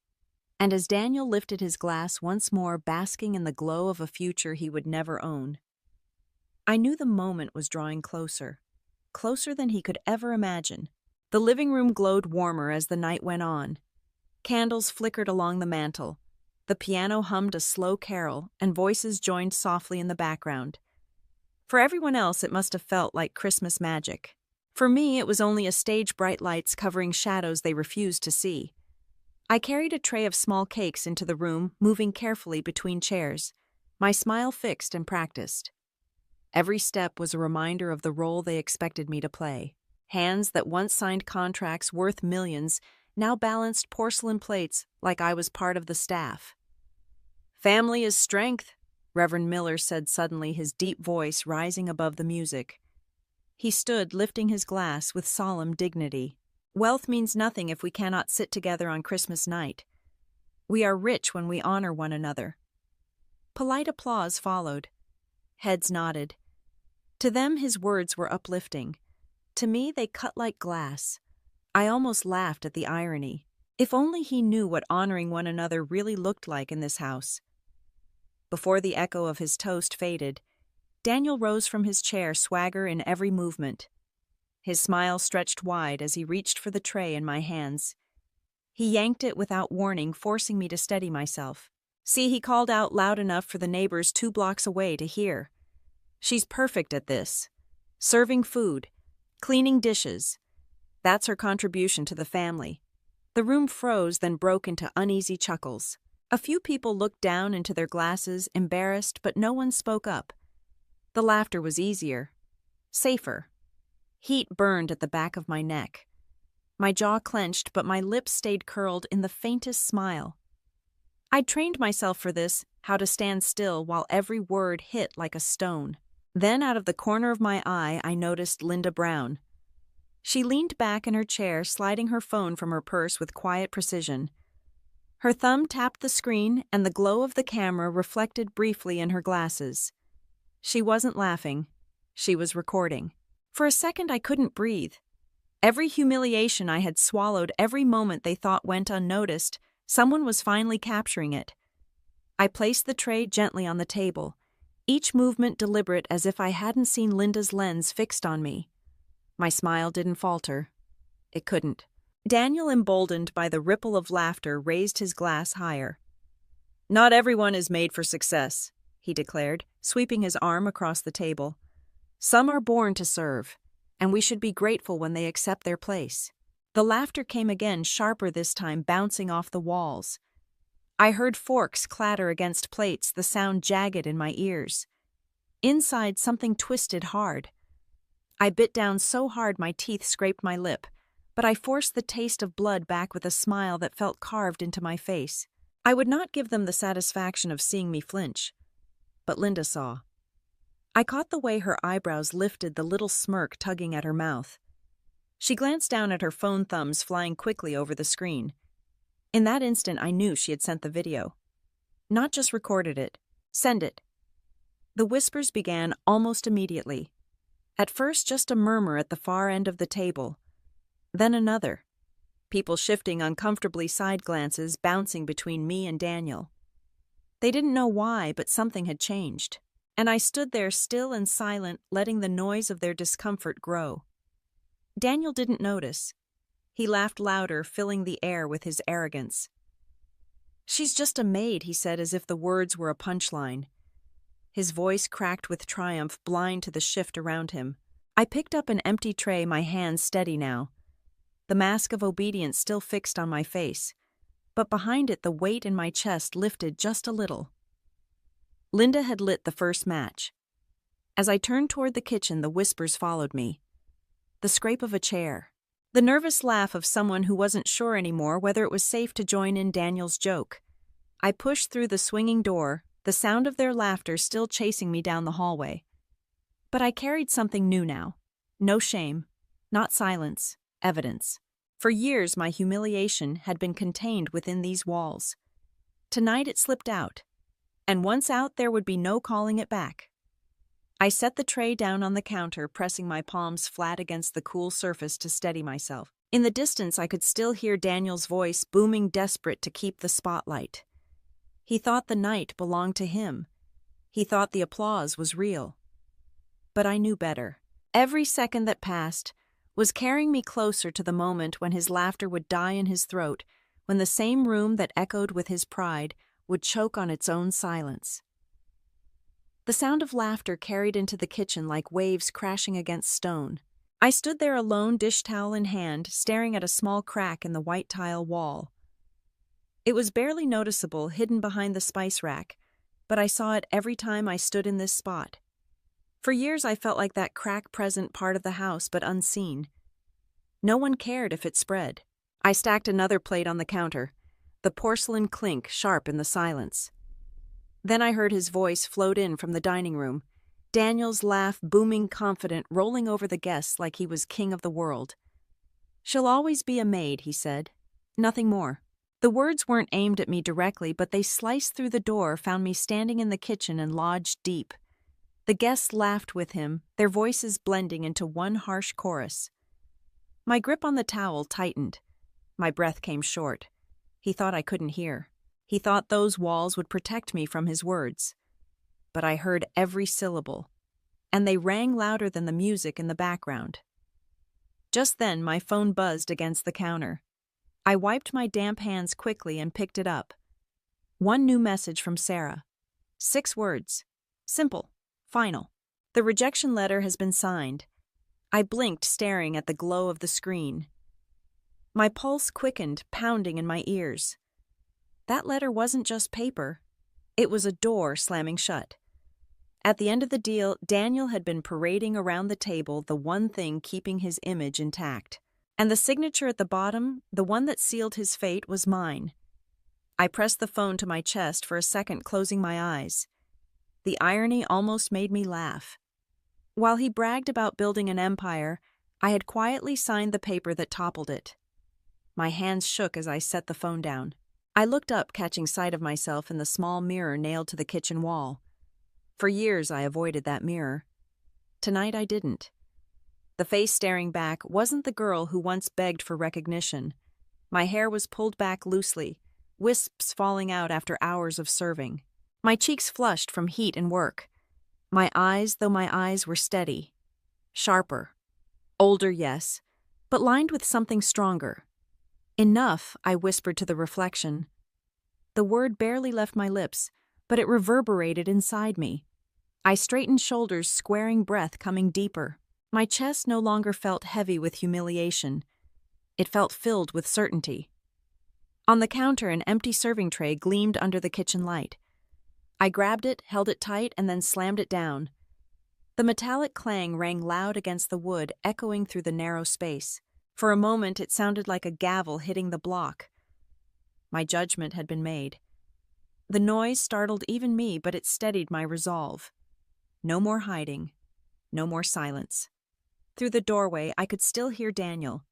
And as Daniel lifted his glass once more, basking in the glow of a future he would never own, I knew the moment was drawing closer, closer than he could ever imagine. The living room glowed warmer as the night went on. Candles flickered along the mantel. The piano hummed a slow carol, and voices joined softly in the background. For everyone else, it must have felt like Christmas magic. For me, it was only a stage, bright lights covering shadows they refused to see. I carried a tray of small cakes into the room, moving carefully between chairs, my smile fixed and practiced. Every step was a reminder of the role they expected me to play. Hands that once signed contracts worth millions now balanced porcelain plates like I was part of the staff. "Family is strength," Reverend Miller said suddenly, his deep voice rising above the music. He stood, lifting his glass with solemn dignity. "Wealth means nothing if we cannot sit together on Christmas night. We are rich when we honor one another." Polite applause followed. Heads nodded. To them his words were uplifting. To me they cut like glass. I almost laughed at the irony. If only he knew what honoring one another really looked like in this house. Before the echo of his toast faded, Daniel rose from his chair, swagger in every movement. His smile stretched wide as he reached for the tray in my hands. He yanked it without warning, forcing me to steady myself. "See," he called out loud enough for the neighbors 2 blocks away to hear. "She's perfect at this. Serving food, cleaning dishes. That's her contribution to the family." The room froze, then broke into uneasy chuckles. A few people looked down into their glasses, embarrassed, but no one spoke up. The laughter was easier, safer. Heat burned at the back of my neck. My jaw clenched, but my lips stayed curled in the faintest smile. I'd trained myself for this, how to stand still while every word hit like a stone. Then, out of the corner of my eye, I noticed Linda Brown. She leaned back in her chair, sliding her phone from her purse with quiet precision. Her thumb tapped the screen, and the glow of the camera reflected briefly in her glasses. She wasn't laughing. She was recording. For a second, I couldn't breathe. Every humiliation I had swallowed, every moment they thought went unnoticed, someone was finally capturing it. I placed the tray gently on the table, each movement deliberate, as if I hadn't seen Linda's lens fixed on me. My smile didn't falter. It couldn't. Daniel, emboldened by the ripple of laughter, raised his glass higher. "Not everyone is made for success," he declared, sweeping his arm across the table. "Some are born to serve, and we should be grateful when they accept their place." The laughter came again, sharper this time, bouncing off the walls. I heard forks clatter against plates, the sound jagged in my ears. Inside, something twisted hard. I bit down so hard my teeth scraped my lip, but I forced the taste of blood back with a smile that felt carved into my face. I would not give them the satisfaction of seeing me flinch. But Linda saw. I caught the way her eyebrows lifted, the little smirk tugging at her mouth. She glanced down at her phone, thumbs flying quickly over the screen. In that instant, I knew she had sent the video. Not just recorded it. Send it. The whispers began almost immediately. At first, just a murmur at the far end of the table. Then another. People shifting uncomfortably, side glances bouncing between me and Daniel. They didn't know why, but something had changed. And I stood there still and silent, letting the noise of their discomfort grow. Daniel didn't notice. He laughed louder, filling the air with his arrogance. "She's just a maid," he said, as if the words were a punchline. His voice cracked with triumph, blind to the shift around him. I picked up an empty tray, my hands steady now. The mask of obedience still fixed on my face, but behind it the weight in my chest lifted just a little. Linda had lit the first match. As I turned toward the kitchen, the whispers followed me. The scrape of a chair. The nervous laugh of someone who wasn't sure anymore whether it was safe to join in Daniel's joke. I pushed through the swinging door, the sound of their laughter still chasing me down the hallway. But I carried something new now. No shame, not silence, evidence. For years, my humiliation had been contained within these walls. Tonight it slipped out, and once out there would be no calling it back. I set the tray down on the counter, pressing my palms flat against the cool surface to steady myself. In the distance, I could still hear Daniel's voice booming, desperate to keep the spotlight. He thought the night belonged to him. He thought the applause was real. But I knew better. Every second that passed was carrying me closer to the moment when his laughter would die in his throat, when the same room that echoed with his pride would choke on its own silence. The sound of laughter carried into the kitchen like waves crashing against stone. I stood there alone, dish towel in hand, staring at a small crack in the white tile wall. It was barely noticeable, hidden behind the spice rack, but I saw it every time I stood in this spot. For years I felt like that crack, present part of the house, but unseen. No one cared if it spread. I stacked another plate on the counter, the porcelain clink sharp in the silence. Then I heard his voice float in from the dining room, Daniel's laugh booming, confident, rolling over the guests like he was king of the world. "She'll always be a maid," he said. Nothing more. The words weren't aimed at me directly, but they sliced through the door, found me standing in the kitchen and lodged deep. The guests laughed with him, their voices blending into one harsh chorus. My grip on the towel tightened. My breath came short. He thought I couldn't hear. He thought those walls would protect me from his words. But I heard every syllable, and they rang louder than the music in the background. Just then, my phone buzzed against the counter. I wiped my damp hands quickly and picked it up. One new message from Sarah. 6 words. Simple. Final. "The rejection letter has been signed." I blinked, staring at the glow of the screen. My pulse quickened, pounding in my ears. That letter wasn't just paper. It was a door slamming shut. At the end of the deal, Daniel had been parading around the table, the one thing keeping his image intact. And the signature at the bottom, the one that sealed his fate, was mine. I pressed the phone to my chest for a second, closing my eyes. The irony almost made me laugh. While he bragged about building an empire, I had quietly signed the paper that toppled it. My hands shook as I set the phone down. I looked up, catching sight of myself in the small mirror nailed to the kitchen wall. For years I avoided that mirror. Tonight I didn't. The face staring back wasn't the girl who once begged for recognition. My hair was pulled back loosely, wisps falling out after hours of serving. My cheeks flushed from heat and work. My eyes were steady. Sharper. Older, yes, but lined with something stronger. "Enough," I whispered to the reflection. The word barely left my lips, but it reverberated inside me. I straightened shoulders, squaring breath coming deeper. My chest no longer felt heavy with humiliation. It felt filled with certainty. On the counter, an empty serving tray gleamed under the kitchen light. I grabbed it, held it tight, and then slammed it down. The metallic clang rang loud against the wood, echoing through the narrow space. For a moment it sounded like a gavel hitting the block. My judgment had been made. The noise startled even me, but it steadied my resolve. No more hiding. No more silence. Through the doorway I could still hear Daniel.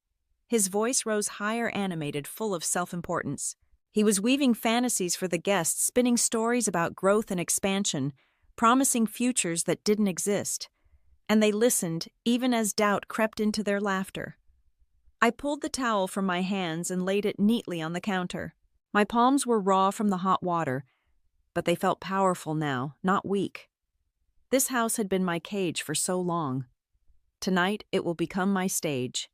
His voice rose higher, animated, full of self-importance. He was weaving fantasies for the guests, spinning stories about growth and expansion, promising futures that didn't exist. And they listened, even as doubt crept into their laughter. I pulled the towel from my hands and laid it neatly on the counter. My palms were raw from the hot water, but they felt powerful now, not weak. This house had been my cage for so long. Tonight it will become my stage.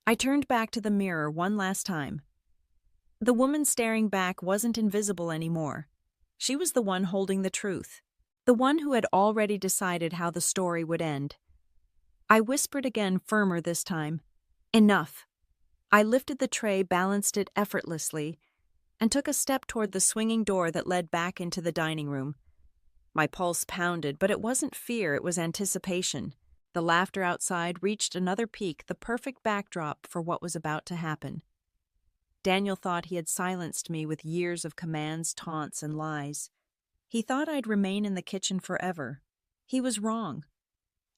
I turned back to the mirror one last time. The woman staring back wasn't invisible anymore. She was the one holding the truth, the one who had already decided how the story would end. I whispered again, firmer this time. Enough. I lifted the tray, balanced it effortlessly, and took a step toward the swinging door that led back into the dining room. My pulse pounded, but it wasn't fear, it was anticipation. The laughter outside reached another peak, the perfect backdrop for what was about to happen. Daniel thought he had silenced me with years of commands, taunts, and lies. He thought I'd remain in the kitchen forever. He was wrong.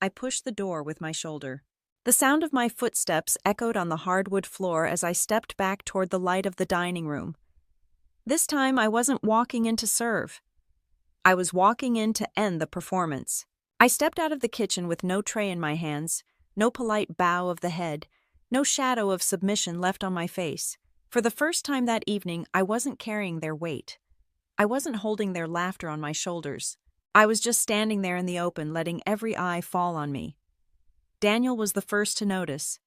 I pushed the door with my shoulder. The sound of my footsteps echoed on the hardwood floor as I stepped back toward the light of the dining room. This time I wasn't walking in to serve. I was walking in to end the performance. I stepped out of the kitchen with no tray in my hands, no polite bow of the head, no shadow of submission left on my face. For the first time that evening, I wasn't carrying their weight. I wasn't holding their laughter on my shoulders. I was just standing there in the open, letting every eye fall on me. Daniel was the first to notice.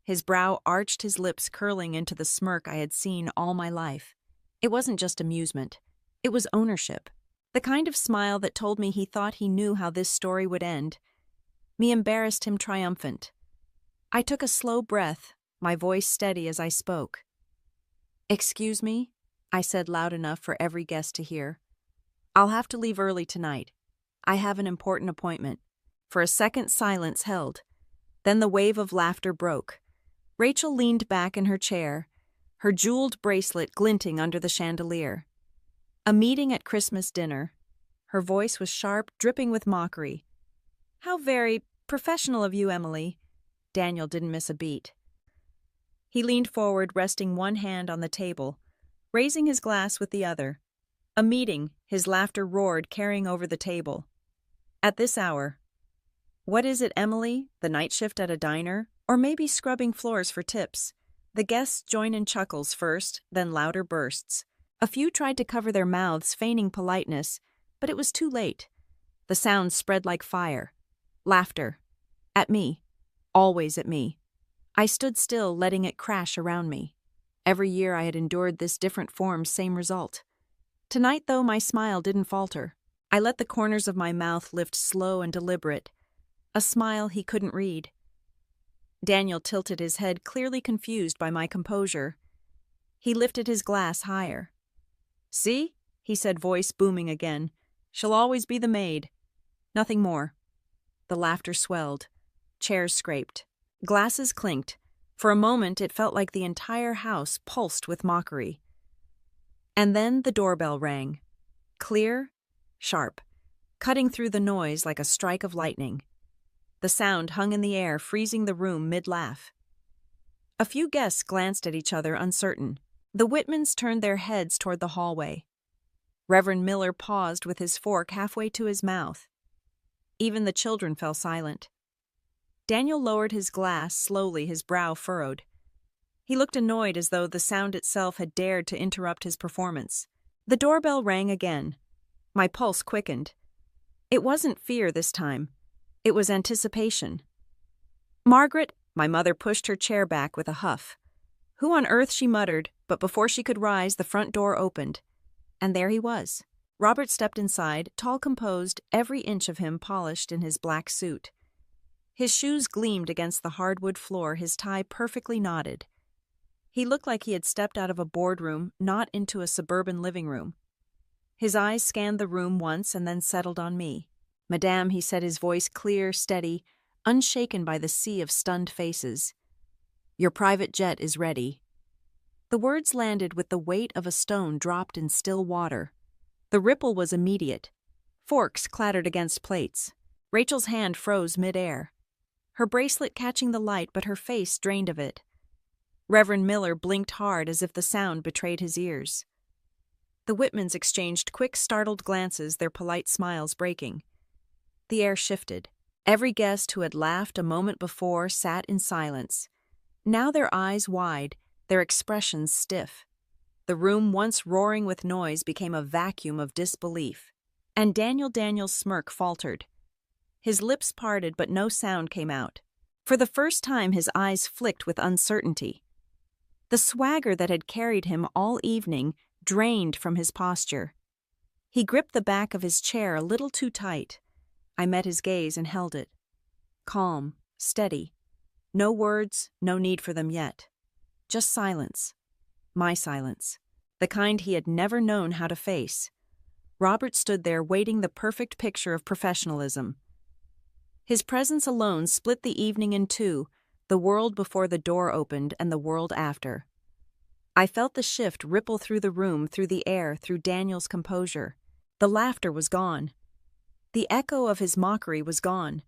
His brow arched, his lips curling into the smirk I had seen all my life. It wasn't just amusement. It was ownership. The kind of smile that told me he thought he knew how this story would end. Me embarrassed him triumphant. I took a slow breath, my voice steady as I spoke. "Excuse me," I said loud enough for every guest to hear. "I'll have to leave early tonight. I have an important appointment." For a second, silence held. Then the wave of laughter broke. Rachel leaned back in her chair, her jeweled bracelet glinting under the chandelier. "A meeting at Christmas dinner." Her voice was sharp, dripping with mockery. "How very professional of you, Emily." Daniel didn't miss a beat. He leaned forward, resting one hand on the table, raising his glass with the other. "A meeting," his laughter roared, carrying over the table. "At this hour. What is it, Emily? The night shift at a diner? Or maybe scrubbing floors for tips?" The guests joined in chuckles first, then louder bursts. A few tried to cover their mouths, feigning politeness, but it was too late. The sound spread like fire. Laughter. At me. Always at me. I stood still, letting it crash around me. Every year I had endured this different form, same result. Tonight, though, my smile didn't falter. I let the corners of my mouth lift slow and deliberate. A smile he couldn't read. Daniel tilted his head, clearly confused by my composure. He lifted his glass higher. "See?" he said, voice booming again. "She'll always be the maid." Nothing more. The laughter swelled. Chairs scraped. Glasses clinked. For a moment it felt like the entire house pulsed with mockery. And then the doorbell rang. Clear, sharp, cutting through the noise like a strike of lightning. The sound hung in the air, freezing the room mid-laugh. A few guests glanced at each other, uncertain. The Whitmans turned their heads toward the hallway. Reverend Miller paused with his fork halfway to his mouth. Even the children fell silent. Daniel lowered his glass slowly, his brow furrowed. He looked annoyed, as though the sound itself had dared to interrupt his performance. The doorbell rang again. My pulse quickened. It wasn't fear this time. It was anticipation. "Margaret," my mother pushed her chair back with a huff. "Who on earth?" she muttered, but before she could rise, the front door opened. And there he was. Robert stepped inside, tall, composed, every inch of him polished in his black suit. His shoes gleamed against the hardwood floor, his tie perfectly knotted. He looked like he had stepped out of a boardroom, not into a suburban living room. His eyes scanned the room once and then settled on me. Madame, he said, his voice clear, steady, unshaken by the sea of stunned faces. Your private jet is ready. The words landed with the weight of a stone dropped in still water. The ripple was immediate. Forks clattered against plates. Rachel's hand froze mid-air. Her bracelet catching the light, but her face drained of it. Reverend Miller blinked hard as if the sound betrayed his ears. The Whitmans exchanged quick, startled glances, their polite smiles breaking. The air shifted. Every guest who had laughed a moment before sat in silence. Now their eyes wide, their expressions stiff. The room, once roaring with noise, became a vacuum of disbelief. And Daniel's smirk faltered. His lips parted, but no sound came out. For the first time, his eyes flicked with uncertainty. The swagger that had carried him all evening drained from his posture. He gripped the back of his chair a little too tight. I met his gaze and held it. Calm, steady. No words, no need for them yet. Just silence. My silence. The kind he had never known how to face. Robert stood there waiting, the perfect picture of professionalism. His presence alone split the evening in two, the world before the door opened and the world after. I felt the shift ripple through the room, through the air, through Daniel's composure. The laughter was gone. The echo of his mockery was gone.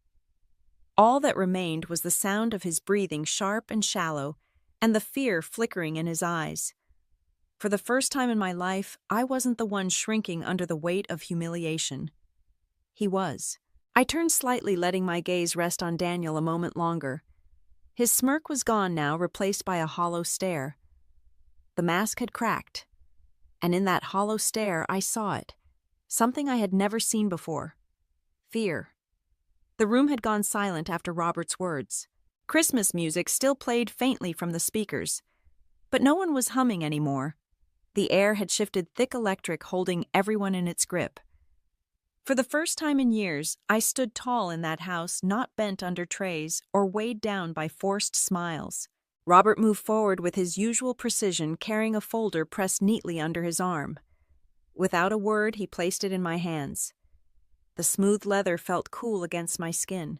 All that remained was the sound of his breathing, sharp and shallow, and the fear flickering in his eyes. For the first time in my life, I wasn't the one shrinking under the weight of humiliation. He was. I turned slightly, letting my gaze rest on Daniel a moment longer. His smirk was gone now, replaced by a hollow stare. The mask had cracked, and in that hollow stare I saw it, something I had never seen before. Fear. The room had gone silent after Robert's words. Christmas music still played faintly from the speakers, but no one was humming anymore. The air had shifted thick electric, holding everyone in its grip. For the first time in years, I stood tall in that house, not bent under trays or weighed down by forced smiles. Robert moved forward with his usual precision, carrying a folder pressed neatly under his arm. Without a word, he placed it in my hands. The smooth leather felt cool against my skin.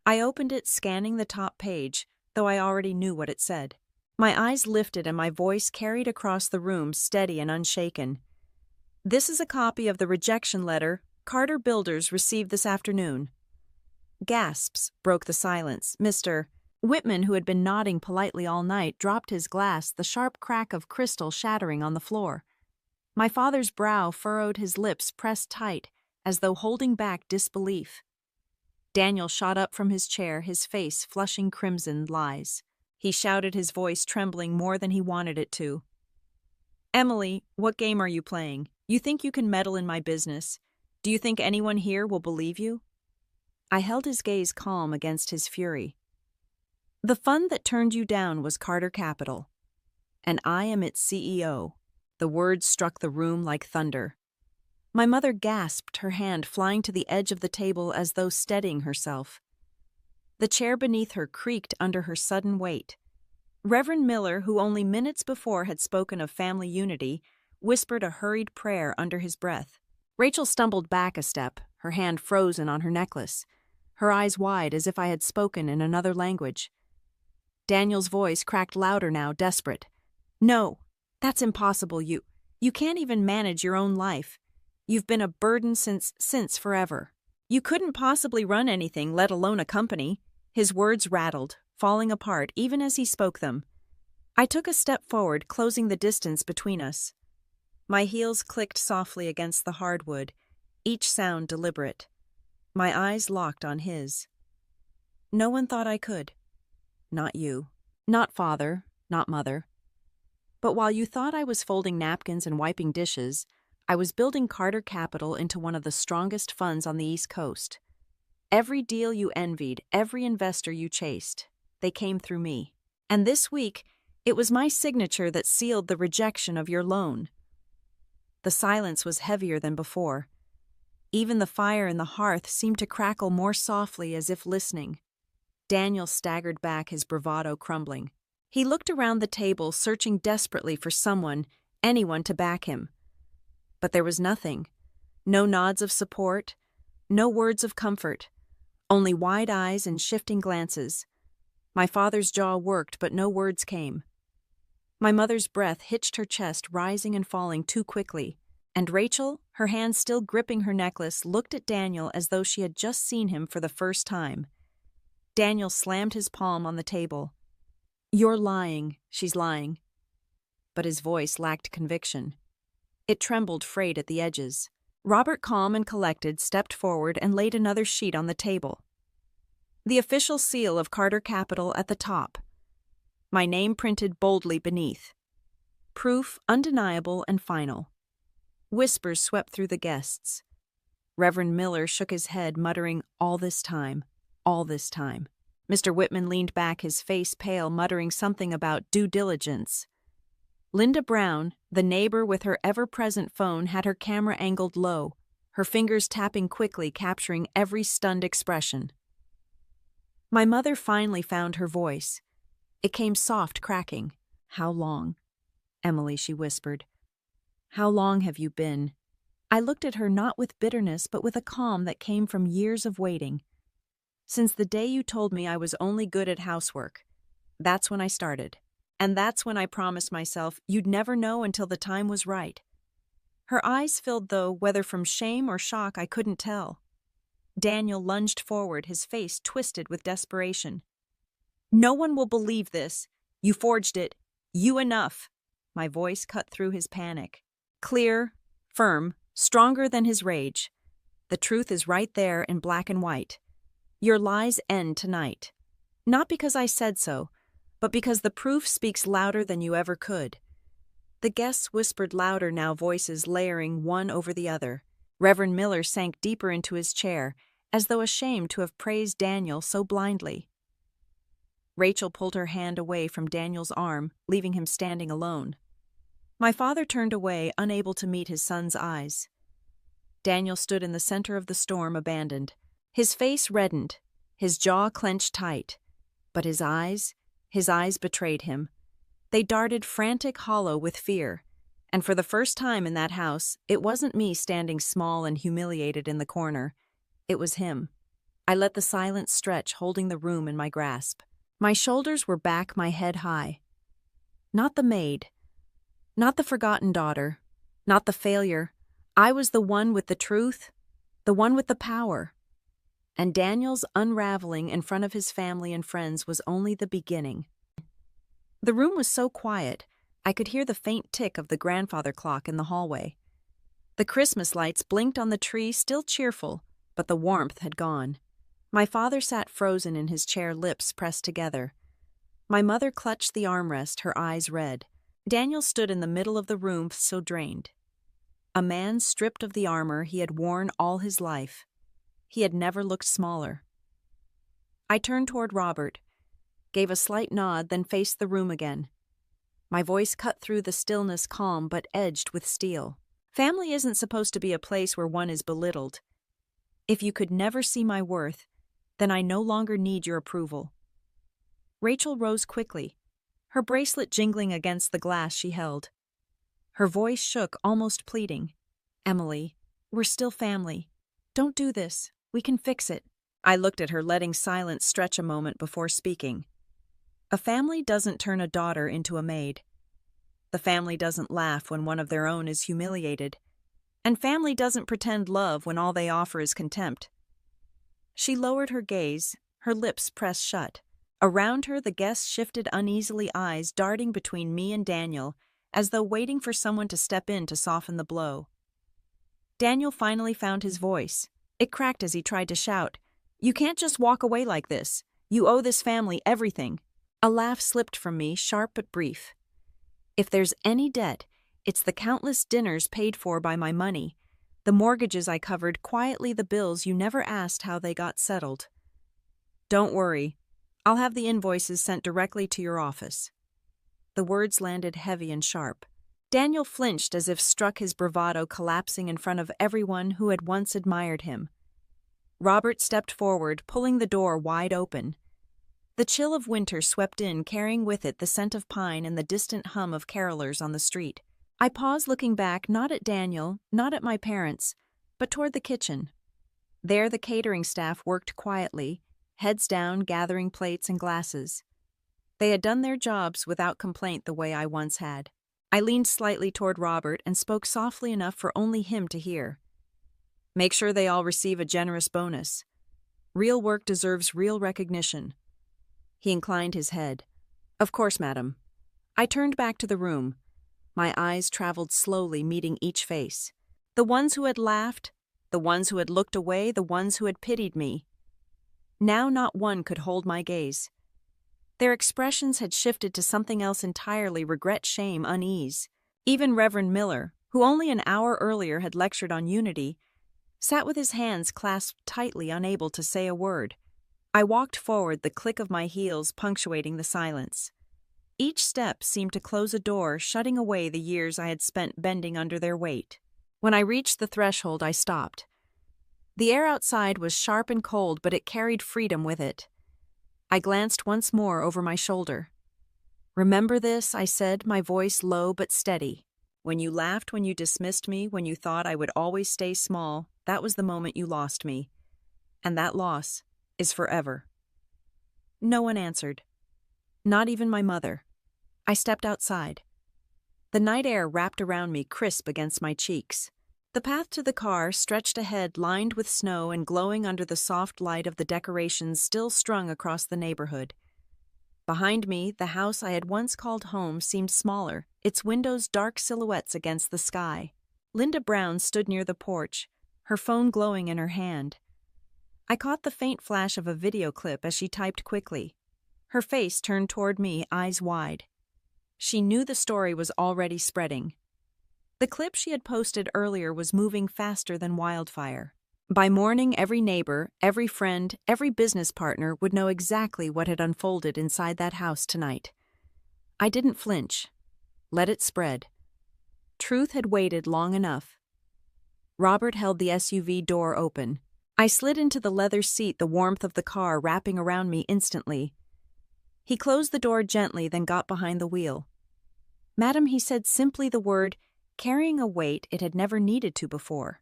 I opened it, scanning the top page, though I already knew what it said. My eyes lifted and my voice carried across the room, steady and unshaken. This is a copy of the rejection letter Carter Builders received this afternoon. Gasps broke the silence. Mr. Whitman, who had been nodding politely all night, dropped his glass, the sharp crack of crystal shattering on the floor. My father's brow furrowed, his lips pressed tight, as though holding back disbelief. Daniel shot up from his chair, his face flushing crimson lies. He shouted, his voice trembling more than he wanted it to. Emily, what game are you playing? You think you can meddle in my business? Do you think anyone here will believe you? I held his gaze calm against his fury. The fund that turned you down was Carter Capital, and I am its CEO. The words struck the room like thunder. My mother gasped, her hand flying to the edge of the table as though steadying herself. The chair beneath her creaked under her sudden weight. Reverend Miller, who only minutes before had spoken of family unity, whispered a hurried prayer under his breath. Rachel stumbled back a step, her hand frozen on her necklace, her eyes wide as if I had spoken in another language. Daniel's voice cracked louder now, desperate. No, that's impossible. You can't even manage your own life. You've been a burden since forever. You couldn't possibly run anything, let alone a company. His words rattled, falling apart even as he spoke them. I took a step forward, closing the distance between us. My heels clicked softly against the hardwood, each sound deliberate. My eyes locked on his. No one thought I could. Not you. Not father. Not mother. But while you thought I was folding napkins and wiping dishes, I was building Carter Capital into one of the strongest funds on the East Coast. Every deal you envied, every investor you chased, they came through me. And this week, it was my signature that sealed the rejection of your loan. The silence was heavier than before. Even the fire in the hearth seemed to crackle more softly, as if listening. Daniel staggered back, his bravado crumbling. He looked around the table, searching desperately for someone, anyone to back him. But there was nothing. No nods of support, No words of comfort, only wide eyes and shifting glances. My father's jaw worked, but no words came. My mother's breath hitched her chest, rising and falling too quickly, and Rachel, her hand still gripping her necklace, looked at Daniel as though she had just seen him for the first time. Daniel slammed his palm on the table. "You're lying, she's lying." But his voice lacked conviction. It trembled, frayed at the edges. Robert, calm and collected, stepped forward and laid another sheet on the table. The official seal of Carter Capital at the top. My name printed boldly beneath. Proof undeniable and final. Whispers swept through the guests. Reverend Miller shook his head, muttering, "All this time, all this time." Mr. Whitman leaned back, his face pale, muttering something about due diligence. Linda Brown, the neighbor with her ever-present phone, had her camera angled low, her fingers tapping quickly, capturing every stunned expression. My mother finally found her voice. It came soft, cracking. "How long?" "Emily," she whispered. "How long have you been?" I looked at her not with bitterness, but with a calm that came from years of waiting. "Since the day you told me I was only good at housework. That's when I started. And that's when I promised myself you'd never know until the time was right." Her eyes filled, though, whether from shame or shock I couldn't tell. Daniel lunged forward, his face twisted with desperation. "No one will believe this. You forged it. You enough." My voice cut through his panic. Clear, firm, stronger than his rage. "The truth is right there in black and white. Your lies end tonight. Not because I said so, but because the proof speaks louder than you ever could." The guests whispered louder now, voices layering one over the other. Reverend Miller sank deeper into his chair, as though ashamed to have praised Daniel so blindly. Rachel pulled her hand away from Daniel's arm, leaving him standing alone. My father turned away, unable to meet his son's eyes. Daniel stood in the center of the storm, abandoned. His face reddened, his jaw clenched tight. But his eyes betrayed him. They darted frantic, hollow with fear. And for the first time in that house, it wasn't me standing small and humiliated in the corner. It was him. I let the silence stretch, holding the room in my grasp. My shoulders were back, my head high. Not the maid. Not the forgotten daughter. Not the failure. I was the one with the truth. The one with the power. And Daniel's unraveling in front of his family and friends was only the beginning. The room was so quiet, I could hear the faint tick of the grandfather clock in the hallway. The Christmas lights blinked on the tree, still cheerful, but the warmth had gone. My father sat frozen in his chair, lips pressed together. My mother clutched the armrest, her eyes red. Daniel stood in the middle of the room, so drained. A man stripped of the armor he had worn all his life. He had never looked smaller. I turned toward Robert, gave a slight nod, then faced the room again. My voice cut through the stillness, calm but edged with steel. Family isn't supposed to be a place where one is belittled. If you could never see my worth, then I no longer need your approval. Rachel rose quickly, her bracelet jingling against the glass she held. Her voice shook, almost pleading. "Emily, we're still family. Don't do this. We can fix it." I looked at her, letting silence stretch a moment before speaking. A family doesn't turn a daughter into a maid. The family doesn't laugh when one of their own is humiliated. And family doesn't pretend love when all they offer is contempt. She lowered her gaze, her lips pressed shut. Around her, the guests shifted uneasily, eyes darting between me and Daniel, as though waiting for someone to step in to soften the blow. Daniel finally found his voice. It cracked as he tried to shout, "You can't just walk away like this. You owe this family everything." A laugh slipped from me, sharp but brief. "If there's any debt, it's the countless dinners paid for by my money, the mortgages I covered, quietly the bills you never asked how they got settled. Don't worry, I'll have the invoices sent directly to your office." The words landed heavy and sharp. Daniel flinched as if struck, his bravado collapsing in front of everyone who had once admired him. Robert stepped forward, pulling the door wide open. The chill of winter swept in, carrying with it the scent of pine and the distant hum of carolers on the street. I paused, looking back, not at Daniel, not at my parents, but toward the kitchen. There the catering staff worked quietly, heads down gathering plates and glasses. They had done their jobs without complaint the way I once had. I leaned slightly toward Robert and spoke softly enough for only him to hear. Make sure they all receive a generous bonus. Real work deserves real recognition. He inclined his head. Of course, madam. I turned back to the room. My eyes traveled slowly, meeting each face. The ones who had laughed, the ones who had looked away, the ones who had pitied me. Now not one could hold my gaze. Their expressions had shifted to something else entirely: regret, shame, unease. Even Reverend Miller, who only an hour earlier had lectured on unity, sat with his hands clasped tightly, unable to say a word. I walked forward, the click of my heels punctuating the silence. Each step seemed to close a door, shutting away the years I had spent bending under their weight. When I reached the threshold, I stopped. The air outside was sharp and cold, but it carried freedom with it. I glanced once more over my shoulder. Remember this, I said, my voice low but steady. When you laughed, when you dismissed me, when you thought I would always stay small, that was the moment you lost me. And that loss is forever. No one answered. Not even my mother. I stepped outside. The night air wrapped around me, crisp against my cheeks. The path to the car stretched ahead, lined with snow and glowing under the soft light of the decorations still strung across the neighborhood. Behind me, the house I had once called home seemed smaller, its windows dark silhouettes against the sky. Linda Brown stood near the porch, her phone glowing in her hand. I caught the faint flash of a video clip as she typed quickly. Her face turned toward me, eyes wide. She knew the story was already spreading. The clip she had posted earlier was moving faster than wildfire. By morning, every neighbor, every friend, every business partner would know exactly what had unfolded inside that house tonight. I didn't flinch. Let it spread. Truth had waited long enough. Robert held the SUV door open. I slid into the leather seat, the warmth of the car wrapping around me instantly. He closed the door gently, then got behind the wheel. Madam, he said simply the word, carrying a weight it had never needed to before.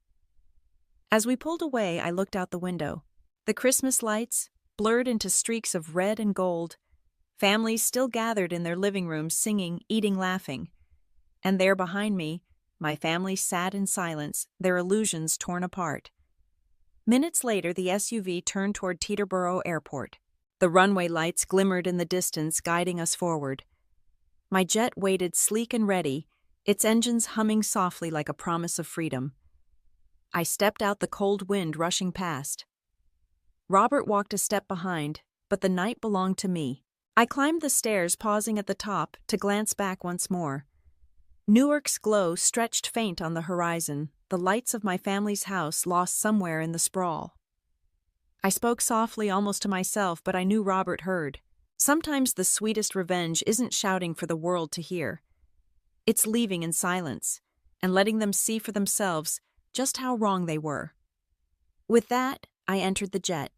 As we pulled away, I looked out the window. The Christmas lights, blurred into streaks of red and gold. Families still gathered in their living rooms, singing, eating, laughing. And there behind me, my family sat in silence, their illusions torn apart. Minutes later, the SUV turned toward Teterboro Airport. The runway lights glimmered in the distance, guiding us forward. My jet waited sleek and ready, its engines humming softly like a promise of freedom. I stepped out, the cold wind rushing past. Robert walked a step behind, but the night belonged to me. I climbed the stairs, pausing at the top to glance back once more. Newark's glow stretched faint on the horizon, the lights of my family's house lost somewhere in the sprawl. I spoke softly, almost to myself, but I knew Robert heard. Sometimes the sweetest revenge isn't shouting for the world to hear. It's leaving in silence and letting them see for themselves just how wrong they were. With that, I entered the jet.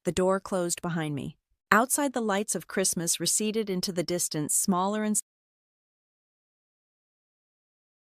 The door closed behind me. Outside, the lights of Christmas receded into the distance, smaller and